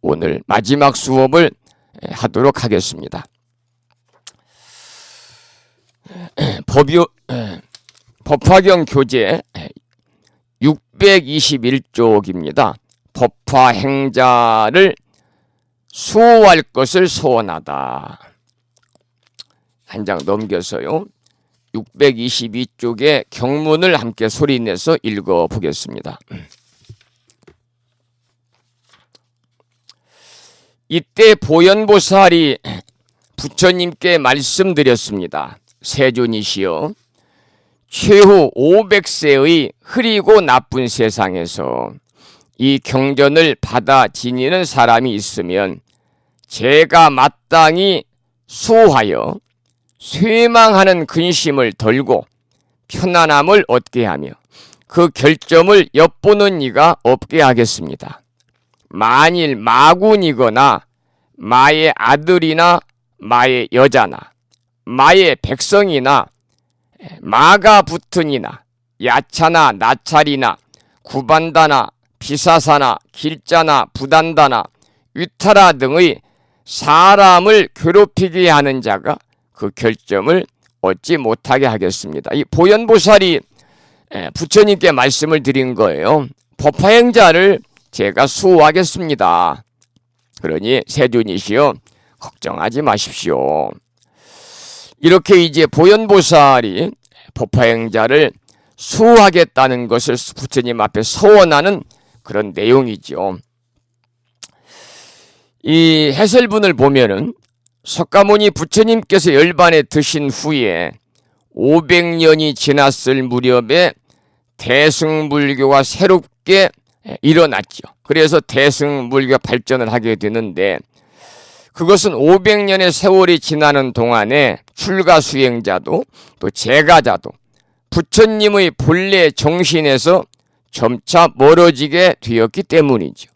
오늘 마지막 수업을 하도록 하겠습니다. 법화경 교재 621쪽입니다. 법화행자를 수호할 것을 소원하다. 한 장 넘겨서요. 622쪽의 경문을 함께 소리내서 읽어보겠습니다. 이때 보현보살이 부처님께 말씀드렸습니다. 세존이시여, 최후 500세의 흐리고 나쁜 세상에서 이 경전을 받아 지니는 사람이 있으면 제가 마땅히 수호하여 쇠망하는 근심을 덜고 편안함을 얻게 하며 그 결점을 엿보는 이가 없게 하겠습니다. 만일 마군이거나 마의 아들이나 마의 여자나 마의 백성이나 마가 붙은 이나 야차나 나찰이나 구반다나 비사사나 길자나 부단다나 위타라 등의 사람을 괴롭히게 하는 자가 그 결점을 얻지 못하게 하겠습니다. 이 보현보살이 부처님께 말씀을 드린 거예요. 법화행자를 제가 수호하겠습니다. 그러니 세존이시여, 걱정하지 마십시오. 이렇게 이제 보현보살이 법화행자를 수호하겠다는 것을 부처님 앞에 서원하는 그런 내용이죠. 이 해설문을 보면은 석가모니 부처님께서 열반에 드신 후에 500년이 지났을 무렵에 대승불교가 새롭게 일어났죠. 그래서 대승불교 발전을 하게 되는데, 그것은 500년의 세월이 지나는 동안에 출가수행자도 또 제가자도 부처님의 본래 정신에서 점차 멀어지게 되었기 때문이죠.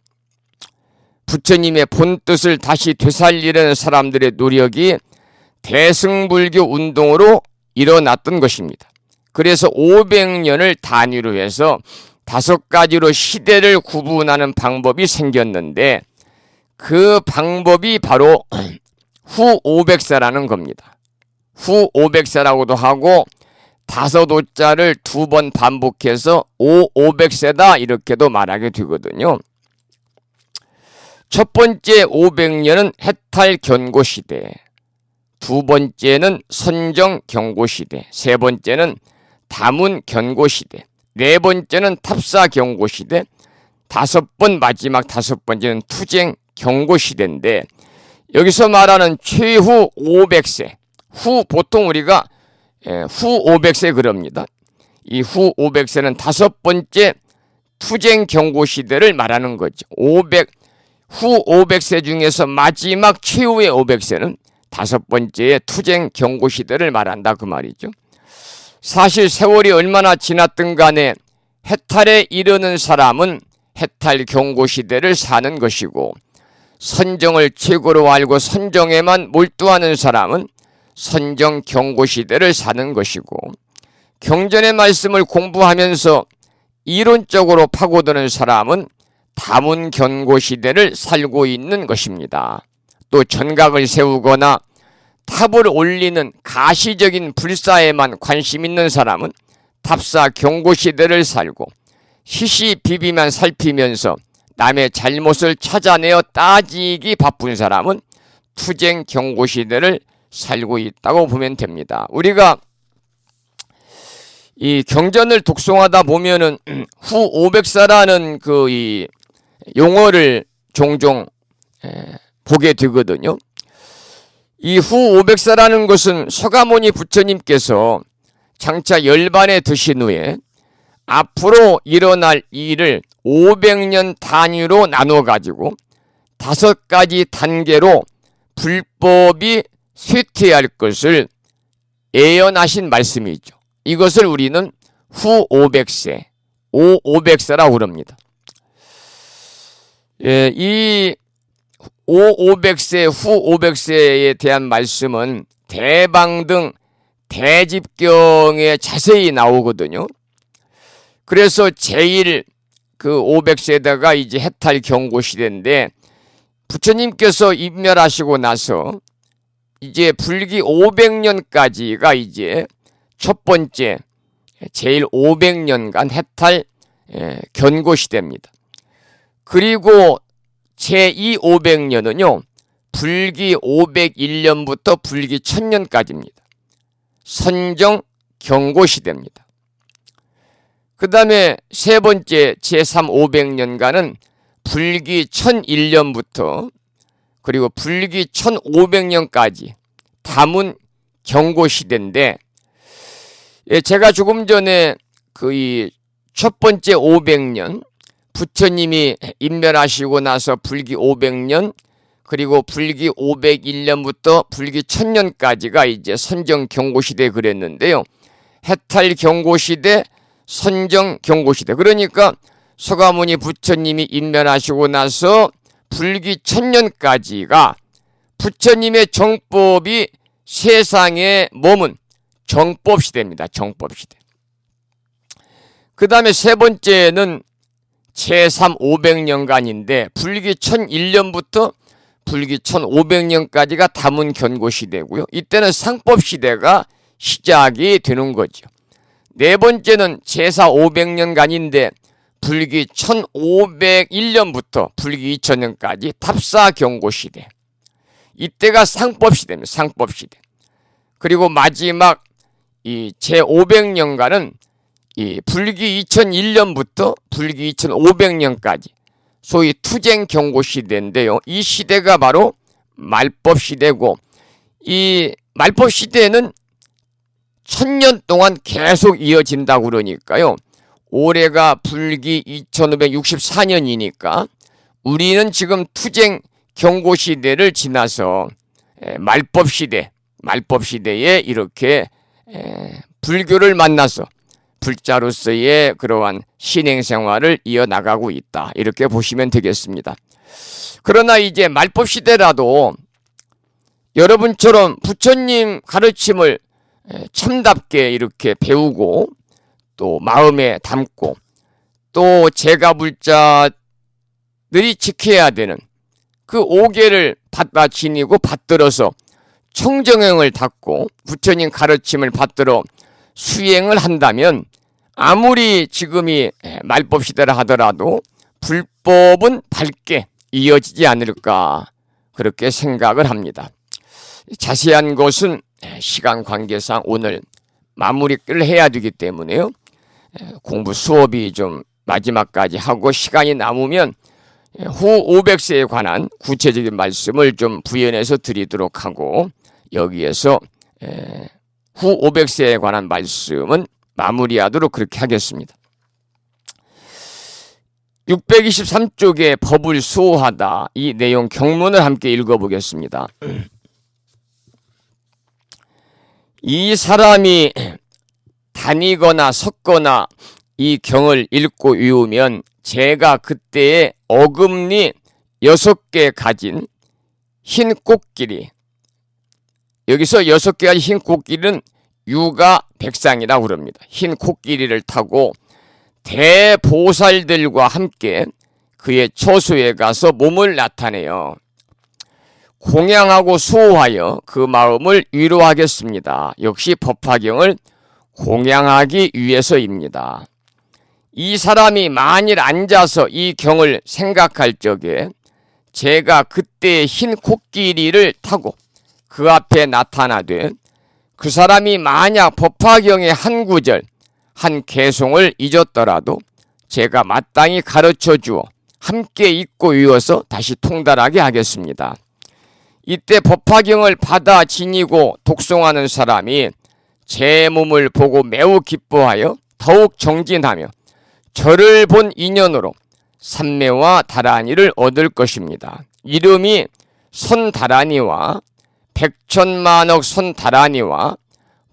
부처님의 본뜻을 다시 되살리려는 사람들의 노력이 대승불교 운동으로 일어났던 것입니다. 그래서 500년을 단위로 해서 5가지로 시대를 구분하는 방법이 생겼는데, 그 방법이 바로 후 500세라는 겁니다. 후 500세라고도 하고 5호자를 2번 반복해서 500세다 이렇게도 말하게 되거든요. 첫 번째 500년은 해탈견고시대, 두 번째는 선정경고시대, 세 번째는 다문견고시대, 네 번째는 탑사경고시대, 마지막 5번째는 투쟁경고시대인데, 여기서 말하는 최후 500세, 보통 우리가 후 500세 그럽니다. 이 후 500세는 5번째 투쟁경고시대를 말하는 거죠. 후 500세 중에서 마지막 최후의 500세는 5번째의 투쟁경고시대를 말한다 그 말이죠. 사실 세월이 얼마나 지났든 간에 해탈에 이르는 사람은 해탈경고시대를 사는 것이고, 선정을 최고로 알고 선정에만 몰두하는 사람은 선정경고시대를 사는 것이고, 경전의 말씀을 공부하면서 이론적으로 파고드는 사람은 다문견고시대를 살고 있는 것입니다. 또 전각을 세우거나 탑을 올리는 가시적인 불사에만 관심 있는 사람은 탑사경고시대를 살고, 시시비비만 살피면서 남의 잘못을 찾아내어 따지기 바쁜 사람은 투쟁경고시대를 살고 있다고 보면 됩니다. 우리가 이 경전을 독송하다 보면은 후 500세라는 이 용어를 종종 보게 되거든요. 이 후 500세라는 것은 석가모니 부처님께서 장차 열반에 드신 후에 앞으로 일어날 일을 500년 단위로 나눠가지고 5가지 단계로 불법이 쇠퇴할 것을 예언하신 말씀이죠. 이것을 우리는 후 500세, 500세라고 그럽니다. 이 500세, 후 500세에 대한 말씀은 대방 등 대집경에 자세히 나오거든요. 그래서 제일 그 500세대가 이제 해탈 경고 시대인데, 부처님께서 인멸하시고 나서 이제 불기 500년까지가 이제 첫 번째 제일 500년간 해탈 견고시대입니다. 그리고 제2 500년은요. 불기 501년부터 불기 1000년까지입니다. 선정 경고시대입니다. 그 다음에 세 번째 제3 500년간은 불기 1001년부터 그리고 불기 1500년까지 다문 경고시대인데, 제가 조금 전에 그 이 첫 번째 500년 부처님이 인멸하시고 나서 불기 500년 그리고 불기 501년부터 불기 1000년까지가 이제 선정 경고시대 그랬는데요. 해탈 경고시대, 선정 경고시대. 그러니까 서가모니 부처님이 인멸하시고 나서 불기 1000년까지가 부처님의 정법이 세상에 머문 정법시대입니다. 정법시대. 그 다음에 세 번째는 제3 500년간인데 불기 1001년부터 불기 1500년까지가 다문 견고시대고요. 이때는 상법시대가 시작이 되는 거죠. 네 번째는 제4 500년간인데 불기 1501년부터 불기 2000년까지 탑사경고시대. 이때가 상법시대입니다. 상법시대. 그리고 마지막 이 제500년간은 이 불기 2001년부터 불기 2500년까지 소위 투쟁경고시대인데요. 이 시대가 바로 말법시대고, 이 말법시대는 1000년 동안 계속 이어진다고 그러니까요. 올해가 불기 2564년이니까 우리는 지금 투쟁경고시대를 지나서 말법시대에 이렇게 불교를 만나서 불자로서의 그러한 신행생활을 이어나가고 있다. 이렇게 보시면 되겠습니다. 그러나 이제 말법시대라도 여러분처럼 부처님 가르침을 참답게 이렇게 배우고 또 마음에 담고 또 제가불자들이 지켜야 되는 그 5계를 받아 지니고 받들어서 청정행을 닦고 부처님 가르침을 받들어 수행을 한다면 아무리 지금이 말법시대라 하더라도 불법은 밝게 이어지지 않을까 그렇게 생각을 합니다. 자세한 것은 시간 관계상 오늘 마무리를 해야 되기 때문에요. 공부 수업이 좀 마지막까지 하고 시간이 남으면 후 500세에 관한 구체적인 말씀을 좀 부연해서 드리도록 하고, 여기에서 후 500세에 관한 말씀은 마무리하도록 그렇게 하겠습니다. 623쪽의 법을 수호하다, 이 내용 경문을 함께 읽어보겠습니다. 이 사람이 다니거나 섰거나 이 경을 읽고 외우면 제가 그때의 어금니 6개 가진 흰 꽃길이, 여기서 6개가 흰 꽃길은 유가 백상이라고 그럽니다. 흰 코끼리를 타고 대보살들과 함께 그의 처소에 가서 몸을 나타내요. 공양하고 수호하여 그 마음을 위로하겠습니다. 역시 법화경을 공양하기 위해서입니다. 이 사람이 만일 앉아서 이 경을 생각할 적에 제가 그때의 흰 코끼리를 타고 그 앞에 나타나되 그 사람이 만약 법화경의 한 구절, 한 개송을 잊었더라도 제가 마땅히 가르쳐 주어 함께 읽고 외워서 다시 통달하게 하겠습니다. 이때 법화경을 받아 지니고 독송하는 사람이 제 몸을 보고 매우 기뻐하여 더욱 정진하며 저를 본 인연으로 삼매와 다라니를 얻을 것입니다. 이름이 선다라니와 백천만억 선다라니와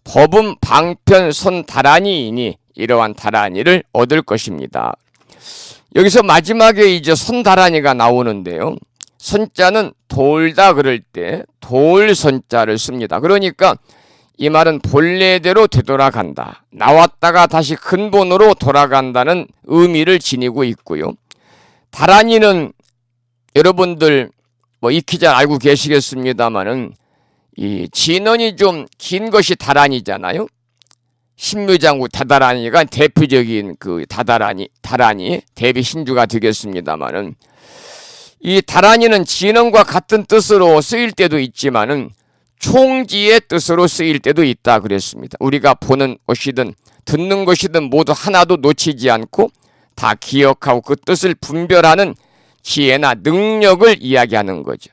법음 방편 선다라니이니 이러한 다라니를 얻을 것입니다. 여기서 마지막에 이제 선다라니가 나오는데요. 선자는 돌다 그럴 때 돌선자를 씁니다. 그러니까 이 말은 본래대로 되돌아간다, 나왔다가 다시 근본으로 돌아간다는 의미를 지니고 있고요. 다라니는 여러분들 뭐 익히 잘 알고 계시겠습니다마는 이 진원이 좀 긴 것이 다란이잖아요. 신묘장구 다다란이가 대표적인 그 다란이 대비 신주가 되겠습니다마는 이 다란이는 진원과 같은 뜻으로 쓰일 때도 있지만은 총지의 뜻으로 쓰일 때도 있다 그랬습니다. 우리가 보는 것이든 듣는 것이든 모두 하나도 놓치지 않고 다 기억하고 그 뜻을 분별하는 지혜나 능력을 이야기하는 거죠.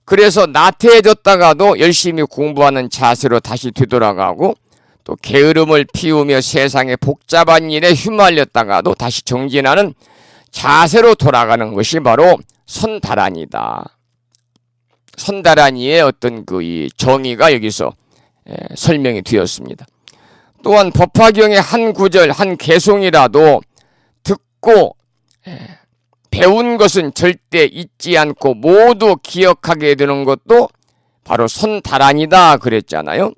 그래서 나태해졌다가도 열심히 공부하는 자세로 다시 되돌아가고 또 게으름을 피우며 세상의 복잡한 일에 휘말렸다가도 다시 정진하는 자세로 돌아가는 것이 바로 선다란이다. 선다란이의 어떤 그 이 정의가 여기서 설명이 되었습니다. 또한 법화경의 한 구절, 한 개송이라도 듣고 배운 것은 절대 잊지 않고 모두 기억하게 되는 것도 바로 선다란이다 그랬잖아요.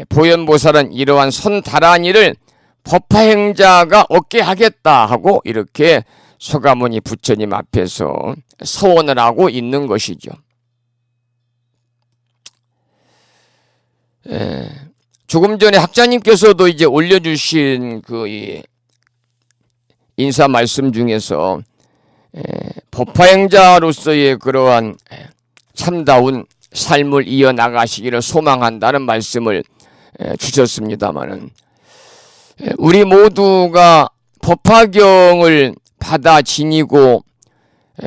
보현보살은 이러한 선다란이를 법화행자가 얻게 하겠다 하고 이렇게 서가모니 부처님 앞에서 서원을 하고 있는 것이죠. 조금 전에 학자님께서도 이제 올려주신 그 인사 말씀 중에서 법화행자로서의 그러한 참다운 삶을 이어나가시기를 소망한다는 말씀을 주셨습니다마는 우리 모두가 법화경을 받아 지니고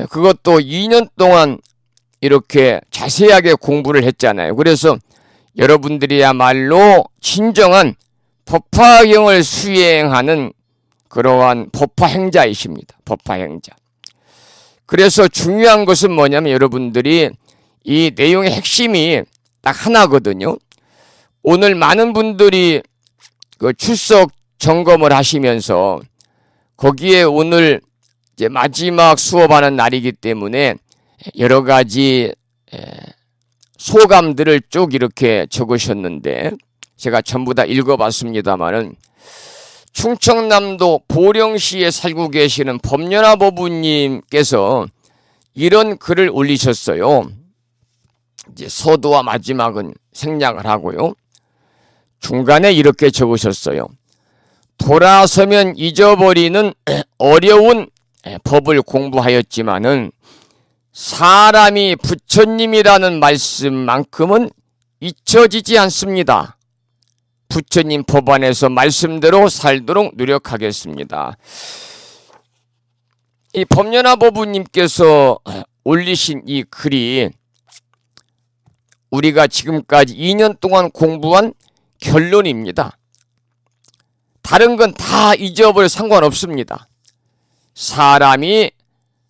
그것도 2년 동안 이렇게 자세하게 공부를 했잖아요. 그래서 여러분들이야말로 진정한 법화경을 수행하는 그러한 법화행자이십니다. 법화행자. 그래서 중요한 것은 뭐냐면 여러분들이 이 내용의 핵심이 딱 하나거든요. 오늘 많은 분들이 그 출석 점검을 하시면서 거기에 오늘 이제 마지막 수업하는 날이기 때문에 여러 가지 소감들을 쭉 이렇게 적으셨는데 제가 전부 다 읽어봤습니다만은 충청남도 보령시에 살고 계시는 법연화 법우님께서 이런 글을 올리셨어요. 이제 서두와 마지막은 생략을 하고요. 중간에 이렇게 적으셨어요. 돌아서면 잊어버리는 어려운 법을 공부하였지만은 사람이 부처님이라는 말씀만큼은 잊혀지지 않습니다. 부처님 법안에서 말씀대로 살도록 노력하겠습니다. 이 법연화 법우님께서 올리신 이 글이 우리가 지금까지 2년 동안 공부한 결론입니다. 다른 건 다 잊어버려 상관없습니다. 사람이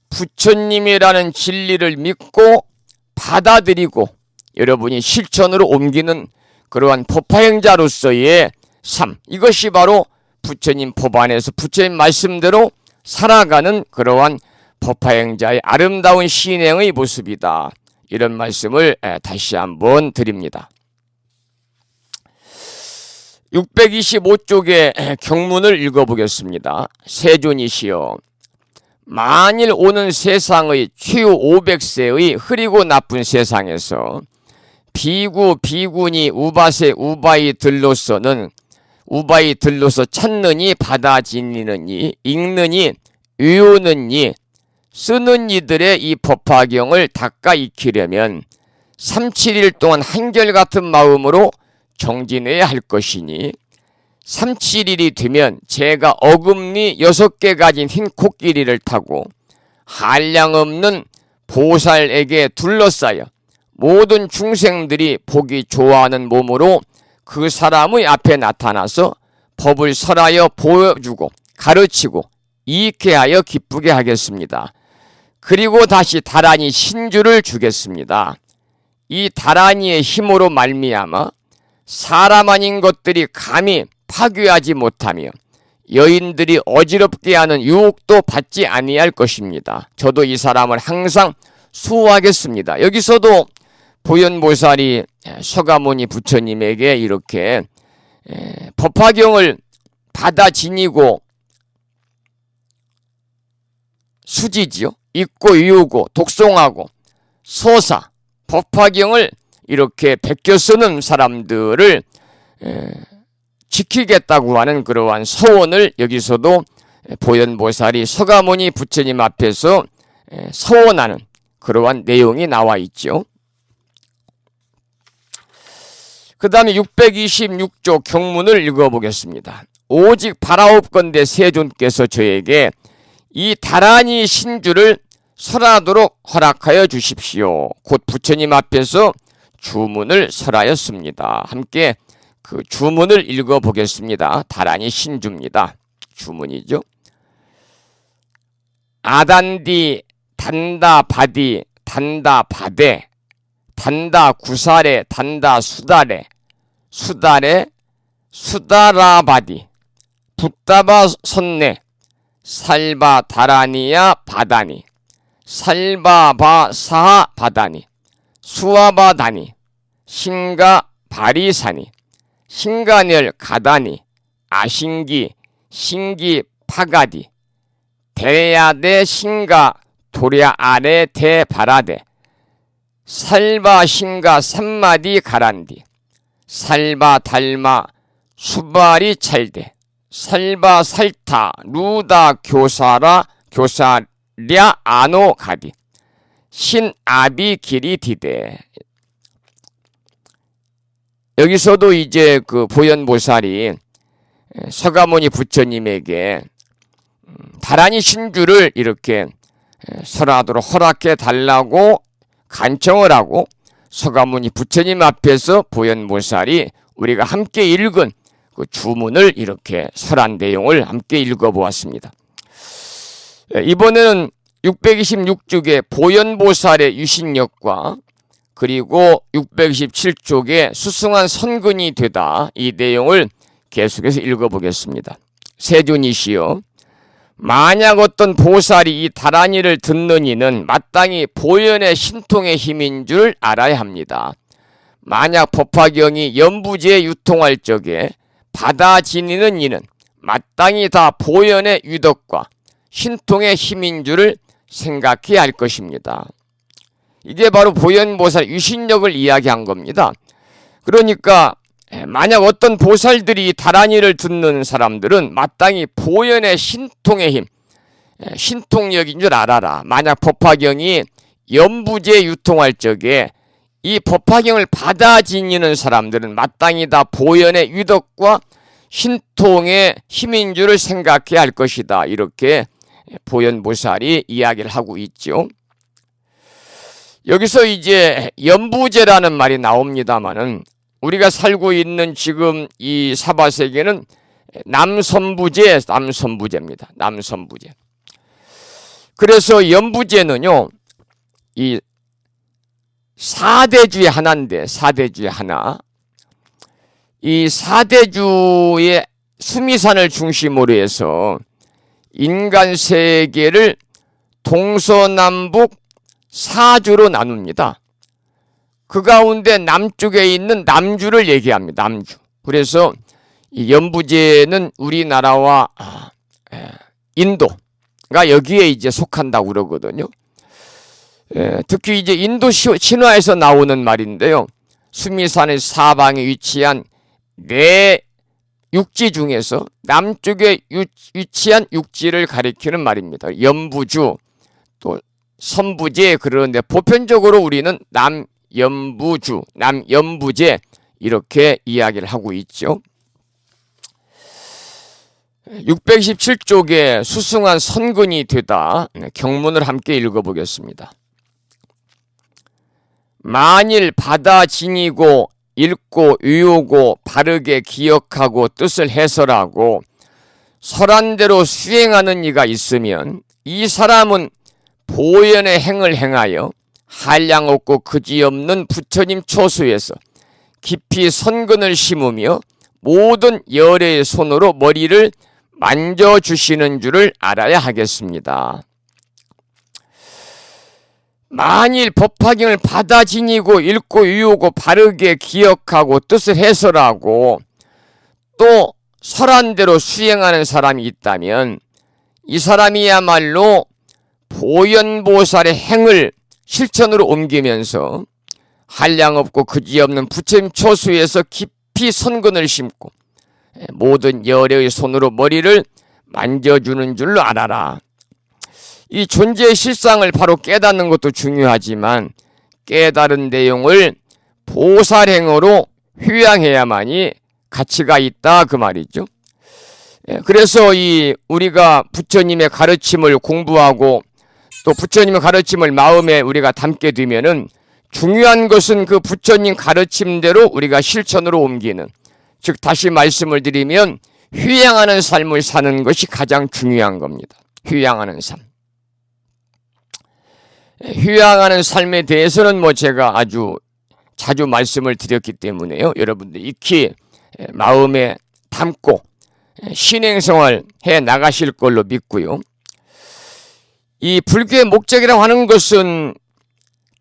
부처님이라는 진리를 믿고 받아들이고 여러분이 실천으로 옮기는 그러한 법화행자로서의 삶, 이것이 바로 부처님 법안에서 부처님 말씀대로 살아가는 그러한 법화행자의 아름다운 신행의 모습이다. 이런 말씀을 다시 한번 드립니다. 625쪽의 경문을 읽어보겠습니다. 세존이시여, 만일 오는 세상의 최후 500세의 흐리고 나쁜 세상에서 비구 비구니 우바세 우바이들로서는 우바이들로서 찾느니 받아지니느니 읽느니 외우느니 쓰는 이들의 이 법화경을 닦아 익히려면 37일 동안 한결같은 마음으로 정진해야 할 것이니 37일이 되면 제가 어금니 6개 가진 흰 코끼리를 타고 한량없는 보살에게 둘러싸여 모든 중생들이 보기 좋아하는 몸으로 그 사람의 앞에 나타나서 법을 설하여 보여주고 가르치고 이익해 하여 기쁘게 하겠습니다. 그리고 다시 다란이 신주를 주겠습니다. 이 다란이의 힘으로 말미암아 사람 아닌 것들이 감히 파괴하지 못하며 여인들이 어지럽게 하는 유혹도 받지 아니할 것입니다. 저도 이 사람을 항상 수호하겠습니다. 여기서도 보현보살이 서가모니 부처님에게 이렇게 법화경을 받아 지니고 수지지요. 읽고 외우고 독송하고 서사, 법화경을 이렇게 베껴 쓰는 사람들을 지키겠다고 하는 그러한 서원을 여기서도 보현보살이 서가모니 부처님 앞에서 서원하는 그러한 내용이 나와 있죠. 그 다음에 626조 경문을 읽어보겠습니다. 오직 바라옵건대 세존께서 저에게 이 다라니 신주를 설하도록 허락하여 주십시오. 곧 부처님 앞에서 주문을 설하였습니다. 함께 그 주문을 읽어보겠습니다. 다라니 신주입니다. 주문이죠. 아단디 단다 바디 단다 바데 단다 구사레 단다 수다레 수다레 수다라바디 붓다바 선네 살바 다라니야 바다니 살바바 사하 바다니 수아바다니 신가 바리사니 신가멸 가다니 아신기 신기 파가디 대야대 신가 도랴 아래 대바라데 살바 신가 삼마디 가란디 살바 달마 수바리 찰데 살바 살타 루다 교사라 교사랴 아노 가디 신아비 길이 디데. 여기서도 이제 그 보현보살이 서가모니 부처님에게 다라니 신주를 이렇게 설하도록 허락해 달라고 간청을 하고 서가모니 부처님 앞에서 보현보살이 우리가 함께 읽은 그 주문을 이렇게 설한 내용을 함께 읽어보았습니다. 이번에는 626쪽의 보현보살의 유신력과 그리고 627쪽의 수승한 선근이 되다, 이 내용을 계속해서 읽어보겠습니다. 세존이시여, 만약 어떤 보살이 이 다라니를 듣는 이는 마땅히 보현의 신통의 힘인 줄 알아야 합니다. 만약 법화경이 연부지에 유통할 적에 받아 지니는 이는 마땅히 다 보현의 유덕과 신통의 힘인 줄을 생각해야 할 것입니다. 이게 바로 보현보살 유신력을 이야기한 겁니다. 그러니까 만약 어떤 보살들이 다라니를 듣는 사람들은 마땅히 보현의 신통의 힘, 신통력인 줄 알아라. 만약 법화경이 연부지에 유통할 적에 이 법화경을 받아 지니는 사람들은 마땅히 다 보현의 유덕과 신통의 힘인 줄을 생각해야 할 것이다. 이렇게 보현보살이 이야기를 하고 있죠. 여기서 이제 연부제라는 말이 나옵니다마는 우리가 살고 있는 지금 이 사바세계는 남선부제입니다. 남선부제. 그래서 연부제는요, 이 4대주의 하나인데, 4대주의 하나. 이 4대주의 수미산을 중심으로 해서 인간 세계를 동서남북 4주로 나눕니다. 그 가운데 남쪽에 있는 남주를 얘기합니다. 남주. 그래서 이 연부제는 우리나라와 인도가 여기에 이제 속한다고 그러거든요. 특히 이제 인도 신화에서 나오는 말인데요. 수미산의 사방에 위치한 네 육지 중에서 남쪽에 위치한 육지를 가리키는 말입니다. 연부주, 또 선부제, 그러는데 보편적으로 우리는 남연부주, 남연부제 이렇게 이야기를 하고 있죠. 617쪽에 수승한 선근이 되다, 경문을 함께 읽어보겠습니다. 만일 받아 지니고 읽고 외우고 바르게 기억하고 뜻을 해설하고 설한대로 수행하는 이가 있으면 이 사람은 보현의 행을 행하여 한량 없고 그지없는 부처님 초수에서 깊이 선근을 심으며 모든 열의 손으로 머리를 만져주시는 줄을 알아야 하겠습니다. 만일 법화경을 받아 지니고 읽고 외우고 바르게 기억하고 뜻을 해설하고 또 설한대로 수행하는 사람이 있다면 이 사람이야말로 보현보살의 행을 실천으로 옮기면서 한량 없고 그지없는 부처님 초수에서 깊이 선근을 심고 모든 열애의 손으로 머리를 만져주는 줄로 알아라. 이 존재의 실상을 바로 깨닫는 것도 중요하지만 깨달은 내용을 보살행어로 휴양해야만이 가치가 있다 그 말이죠. 그래서 우리가 부처님의 가르침을 공부하고 또 부처님의 가르침을 마음에 우리가 담게 되면은 중요한 것은 그 부처님 가르침대로 우리가 실천으로 옮기는, 즉 다시 말씀을 드리면 휴양하는 삶을 사는 것이 가장 중요한 겁니다. 휴양하는 삶. 휴양하는 삶에 대해서는 제가 아주 자주 말씀을 드렸기 때문에요. 여러분들 익히 마음에 담고 신행생활 해 나가실 걸로 믿고요. 이 불교의 목적이라고 하는 것은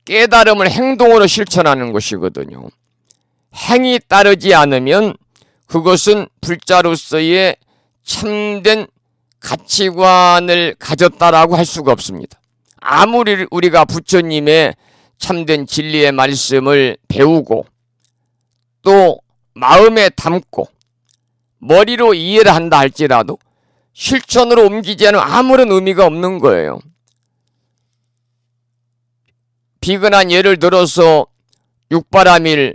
깨달음을 행동으로 실천하는 것이거든요. 행이 따르지 않으면 그것은 불자로서의 참된 가치관을 가졌다라고 할 수가 없습니다. 아무리 우리가 부처님의 참된 진리의 말씀을 배우고 또 마음에 담고 머리로 이해를 한다 할지라도 실천으로 옮기지 않으면 아무런 의미가 없는 거예요. 비근한 예를 들어서 육바라밀에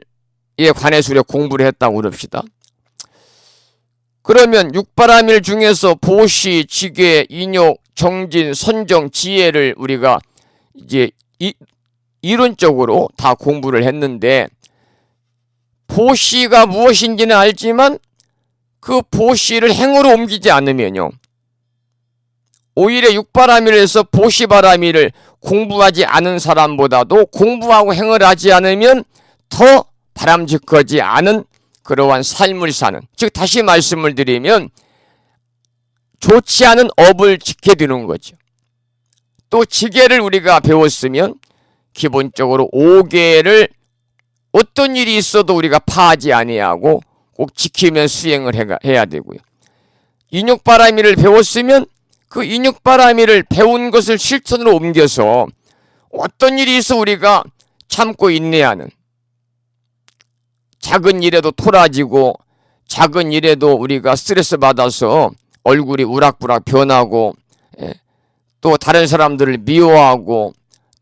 관해서 우리가 공부를 했다고 그럽시다. 그러면 육바라밀 중에서 보시, 지괴, 인욕, 정진, 선정, 지혜를 우리가 이제 이론적으로 다 공부를 했는데 보시가 무엇인지는 알지만 그 보시를 행으로 옮기지 않으면요. 오히려 육바라밀에서 보시바라밀을 공부하지 않은 사람보다도 공부하고 행을 하지 않으면 더 바람직하지 않은 그러한 삶을 사는, 즉 다시 말씀을 드리면 좋지 않은 업을 지게 되는 거죠. 또 지계를 우리가 배웠으면 기본적으로 5계를 어떤 일이 있어도 우리가 파하지 아니하고 꼭 지키면 수행을 해야 되고요. 인욕바라밀을 배웠으면 그 인욕바라밀을 배운 것을 실천으로 옮겨서 어떤 일이 있어 우리가 참고 인내하는, 작은 일에도 토라지고 작은 일에도 우리가 스트레스 받아서 얼굴이 우락부락 변하고 또 다른 사람들을 미워하고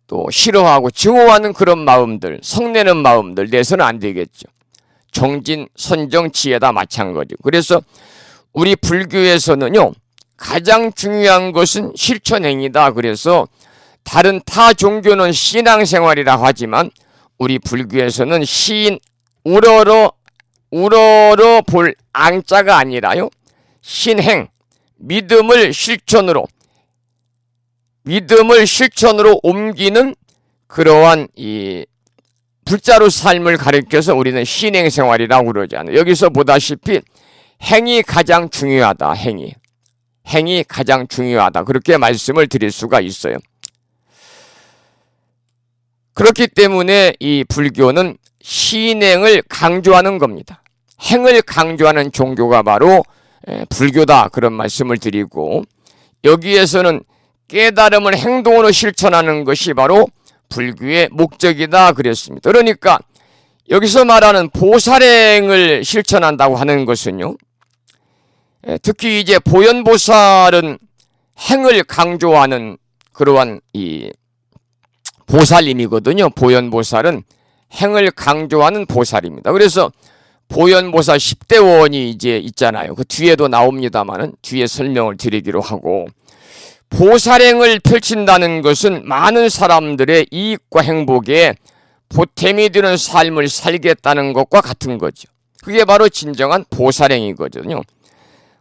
또 싫어하고 증오하는 그런 마음들, 성내는 마음들 내서는 안 되겠죠. 정진, 선정, 지혜다 마찬가지고. 그래서 우리 불교에서는요 가장 중요한 것은 실천행위다. 그래서 다른 타 종교는 신앙생활이라고 하지만 우리 불교에서는 우러러 볼 앙자가 아니라요 신행, 믿음을 실천으로 옮기는 그러한 이 불자로 삶을 가리켜서 우리는 신행생활이라고 그러잖아요. 여기서 보다시피 행이 가장 중요하다. 행이 가장 중요하다. 그렇게 말씀을 드릴 수가 있어요. 그렇기 때문에 이 불교는 신행을 강조하는 겁니다. 행을 강조하는 종교가 바로 불교다. 그런 말씀을 드리고 여기에서는 깨달음을 행동으로 실천하는 것이 바로 불교의 목적이다 그랬습니다. 그러니까 여기서 말하는 보살행을 실천한다고 하는 것은요. 특히 이제 보현보살은 행을 강조하는 그러한 이 보살님이거든요. 보현보살은 행을 강조하는 보살입니다. 그래서 보현보살 10대원이 이제 있잖아요. 그 뒤에도 나옵니다만은 뒤에 설명을 드리기로 하고 보살행을 펼친다는 것은 많은 사람들의 이익과 행복에 보탬이 되는 삶을 살겠다는 것과 같은 거죠. 그게 바로 진정한 보살행이거든요.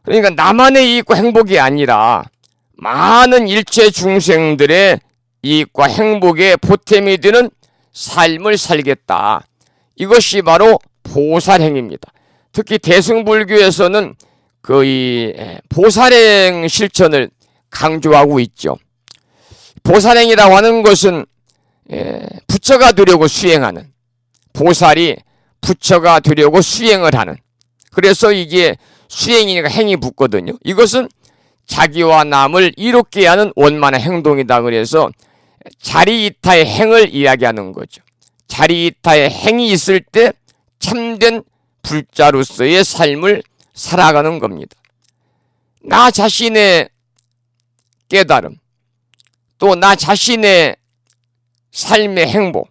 그러니까 나만의 이익과 행복이 아니라 많은 일체 중생들의 이익과 행복에 보탬이 되는 삶을 살겠다. 이것이 바로 보살행입니다. 특히 대승불교에서는 이 보살행 실천을 강조하고 있죠. 보살행이라고 하는 것은 부처가 되려고 수행하는, 보살이 부처가 되려고 수행을 하는, 그래서 이게 수행이니까 행이 붙거든요. 이것은 자기와 남을 이롭게 하는 원만한 행동이다. 그래서 자리이타의 행을 이야기하는 거죠. 자리이타의 행이 있을 때 참된 불자로서의 삶을 살아가는 겁니다. 나 자신의 깨달음, 또 나 자신의 삶의 행복,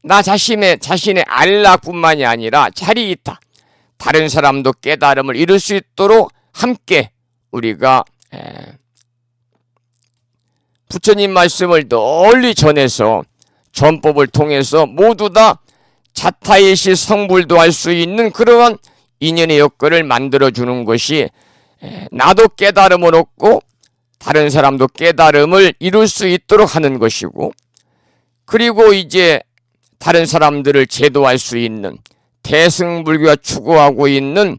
나 자신의 안락뿐만이 아니라 자리이타, 다른 사람도 깨달음을 이룰 수 있도록 함께 우리가 부처님 말씀을 널리 전해서 전법을 통해서 모두 다 자타의시 성불도 할 수 있는 그러한 인연의 여건을 만들어주는 것이 나도 깨달음을 얻고 다른 사람도 깨달음을 이룰 수 있도록 하는 것이고, 그리고 이제 다른 사람들을 제도할 수 있는 대승불교가 추구하고 있는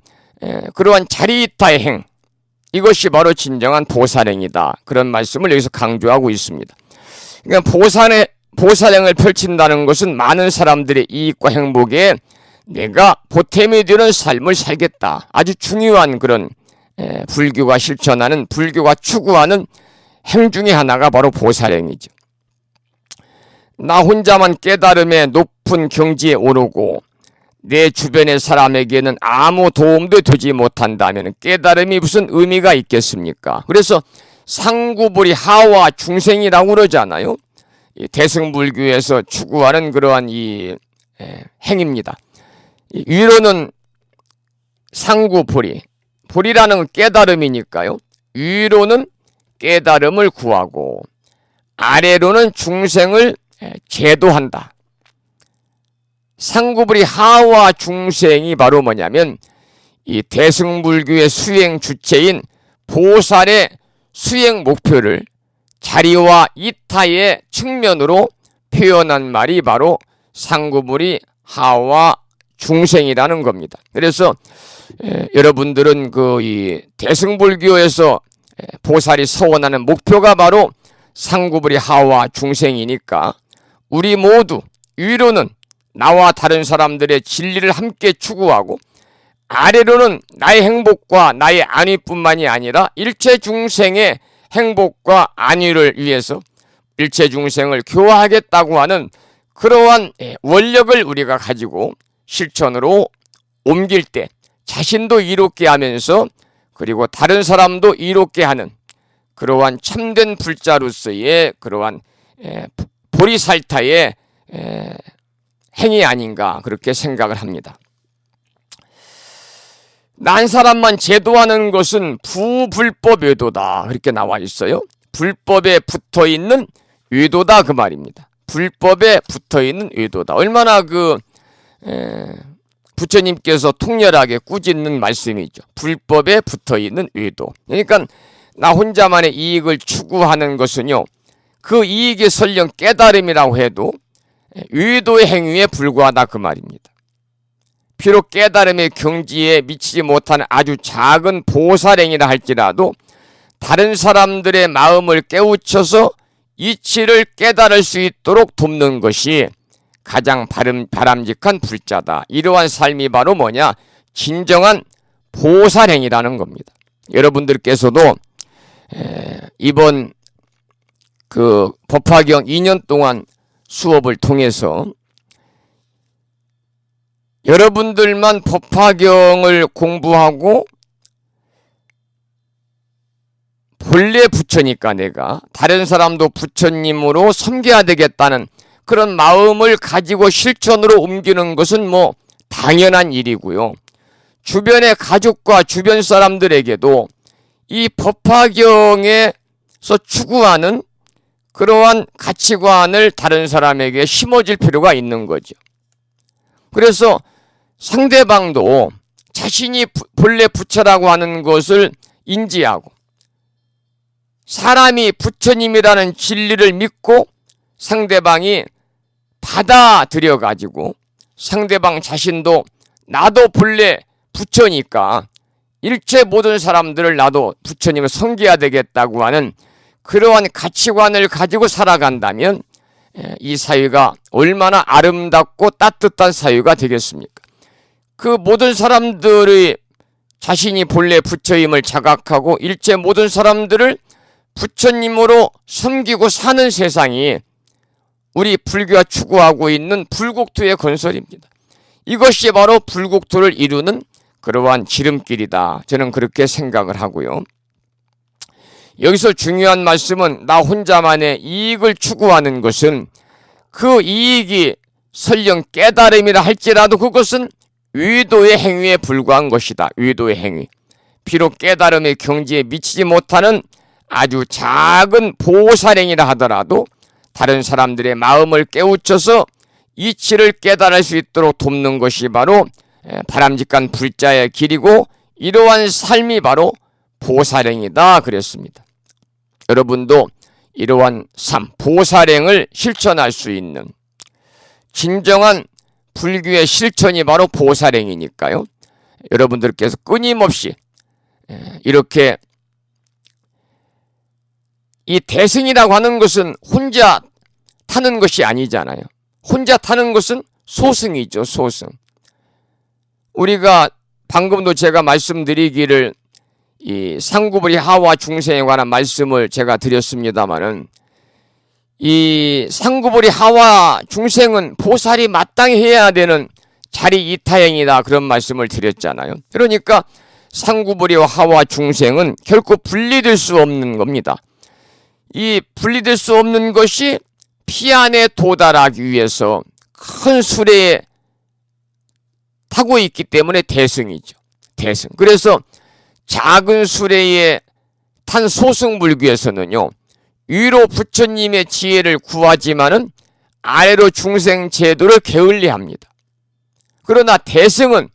그러한 자리이타의 행, 이것이 바로 진정한 보살행이다. 그런 말씀을 여기서 강조하고 있습니다. 그러니까 보살행을 펼친다는 것은 많은 사람들의 이익과 행복에 내가 보탬이 되는 삶을 살겠다. 아주 중요한 그런 불교가 실천하는, 불교가 추구하는 행 중에 하나가 바로 보살행이죠. 나 혼자만 깨달음의 높은 경지에 오르고 내 주변의 사람에게는 아무 도움도 되지 못한다면 깨달음이 무슨 의미가 있겠습니까? 그래서 상구불이 하와 중생이라고 그러잖아요. 대승불교에서 추구하는 그러한 이 행입니다. 위로는 상구불이, 불이라는 깨달음이니까요. 위로는 깨달음을 구하고 아래로는 중생을 제도한다. 상구불이 하와 중생이 바로 뭐냐면 이 대승불교의 수행 주체인 보살의 수행 목표를 자리와 이타의 측면으로 표현한 말이 바로 상구불이 하와 중생이라는 겁니다. 그래서 여러분들은 이 대승불교에서 보살이 서원하는 목표가 바로 상구불이 하와 중생이니까 우리 모두 위로는 나와 다른 사람들의 진리를 함께 추구하고 아래로는 나의 행복과 나의 안위뿐만이 아니라 일체 중생의 행복과 안위를 위해서 일체 중생을 교화하겠다고 하는 그러한 원력을 우리가 가지고 실천으로 옮길 때 자신도 이롭게 하면서 그리고 다른 사람도 이롭게 하는 그러한 참된 불자로서의 그러한 보리살타의 행위 아닌가 그렇게 생각을 합니다. 난 사람만 제도하는 것은 부불법 외도다 그렇게 나와 있어요. 불법에 붙어있는 외도다 그 말입니다. 불법에 붙어있는 외도다. 얼마나 부처님께서 통렬하게 꾸짖는 말씀이죠. 불법에 붙어있는 외도. 그러니까 나 혼자만의 이익을 추구하는 것은요, 그 이익이 설령 깨달음이라고 해도 외도의 행위에 불과하다 그 말입니다. 비록 깨달음의 경지에 미치지 못하는 아주 작은 보살행이라 할지라도 다른 사람들의 마음을 깨우쳐서 이치를 깨달을 수 있도록 돕는 것이 가장 바람직한 불자다. 이러한 삶이 바로 뭐냐? 진정한 보살행이라는 겁니다. 여러분들께서도 이번 법화경 2년 동안 수업을 통해서 여러분들만 법화경을 공부하고 본래 부처니까 내가 다른 사람도 부처님으로 섬겨야 되겠다는 그런 마음을 가지고 실천으로 옮기는 것은 뭐 당연한 일이고요. 주변의 가족과 주변 사람들에게도 이 법화경에서 추구하는 그러한 가치관을 다른 사람에게 심어줄 필요가 있는 거죠. 그래서 상대방도 자신이 본래 부처라고 하는 것을 인지하고 사람이 부처님이라는 진리를 믿고 상대방이 받아들여가지고 상대방 자신도 나도 본래 부처니까 일체 모든 사람들을 나도 부처님을 섬겨야 되겠다고 하는 그러한 가치관을 가지고 살아간다면 이 사회가 얼마나 아름답고 따뜻한 사회가 되겠습니까? 그 모든 사람들의 자신이 본래 부처임을 자각하고 일체 모든 사람들을 부처님으로 섬기고 사는 세상이 우리 불교가 추구하고 있는 불국토의 건설입니다. 이것이 바로 불국토를 이루는 그러한 지름길이다. 저는 그렇게 생각을 하고요. 여기서 중요한 말씀은 나 혼자만의 이익을 추구하는 것은 그 이익이 설령 깨달음이라 할지라도 그것은 위도의 행위에 불과한 것이다. 위도의 행위. 비록 깨달음의 경지에 미치지 못하는 아주 작은 보살행이라 하더라도 다른 사람들의 마음을 깨우쳐서 이치를 깨달을 수 있도록 돕는 것이 바로 바람직한 불자의 길이고 이러한 삶이 바로 보살행이다 그랬습니다. 여러분도 이러한 삶, 보살행을 실천할 수 있는 진정한 불교의 실천이 바로 보살행이니까요. 여러분들께서 끊임없이 이렇게 이 대승이라고 하는 것은 혼자 타는 것이 아니잖아요. 혼자 타는 것은 소승이죠, 소승. 우리가 방금도 제가 말씀드리기를 이 상구불이 하와 중생에 관한 말씀을 제가 드렸습니다마는 이 상구불이 하와 중생은 보살이 마땅히 해야 되는 자리 이타행이다 그런 말씀을 드렸잖아요. 그러니까 상구불이와 하와 중생은 결코 분리될 수 없는 겁니다. 이 분리될 수 없는 것이 피안에 도달하기 위해서 큰 수레에 타고 있기 때문에 대승이죠. 대승. 그래서 작은 수레에 탄 소승불교에서는요. 위로 부처님의 지혜를 구하지만은 아래로 중생 제도를 게을리합니다. 그러나 대승은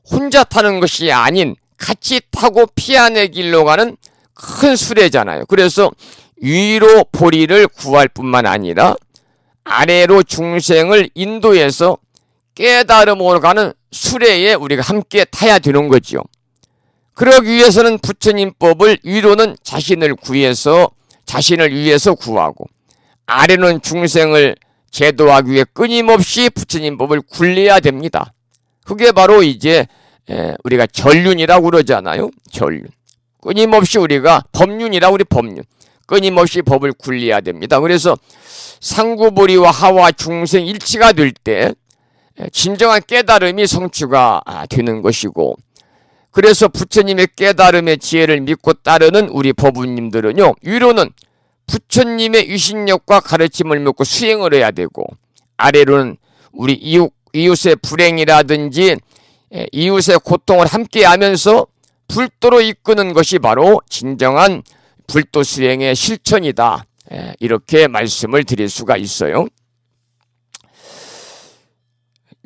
혼자 타는 것이 아닌 같이 타고 피안의 길로 가는 큰 수레잖아요. 그래서 위로 보리를 구할 뿐만 아니라 아래로 중생을 인도해서 깨달음으로 가는 수레에 우리가 함께 타야 되는 거지요. 그러기 위해서는 부처님 법을 위로는 자신을 위해서 구하고 아래는 중생을 제도하기 위해 끊임없이 부처님 법을 굴려야 됩니다. 그게 바로 이제 우리가 전륜이라고 그러잖아요. 전륜. 끊임없이 우리가 법륜이라고 우리 법륜. 끊임없이 법을 굴려야 됩니다. 그래서 상구불이와 하와 중생 일치가 될 때 진정한 깨달음이 성취가 되는 것이고 그래서 부처님의 깨달음의 지혜를 믿고 따르는 우리 법우님들은요. 위로는 부처님의 유신력과 가르침을 믿고 수행을 해야 되고 아래로는 우리 이웃의 불행이라든지 이웃의 고통을 함께 하면서 불도로 이끄는 것이 바로 진정한 불도 수행의 실천이다. 이렇게 말씀을 드릴 수가 있어요.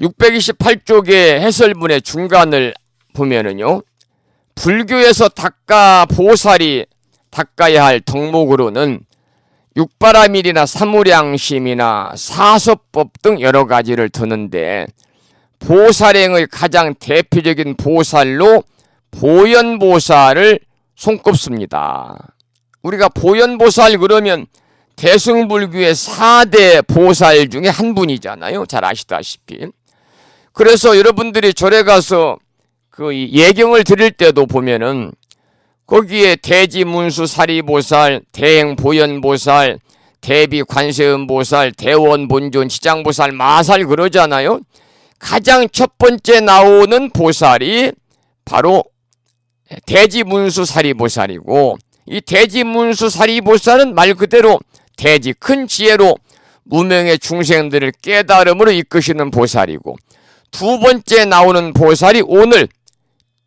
628쪽의 해설문의 중간을 보면은요. 불교에서 닦아야 할 덕목으로는 육바라밀이나 사무량심이나 사서법 등 여러 가지를 드는데 보살행의 가장 대표적인 보살로 보현보살을 손꼽습니다. 우리가 보현보살 그러면 대승불교의 4대 보살 중에 한 분이잖아요. 잘 아시다시피. 그래서 여러분들이 절에 가서 그 예경을 드릴 때도 보면은 거기에 대지문수 사리보살, 대행보현보살, 대비관세음보살, 대원본존 지장보살, 마살 그러잖아요. 가장 첫 번째 나오는 보살이 바로 대지문수 사리보살이고 이 대지문수 사리보살은 말 그대로 대지 큰 지혜로 무명의 중생들을 깨달음으로 이끄시는 보살이고 두 번째 나오는 보살이 오늘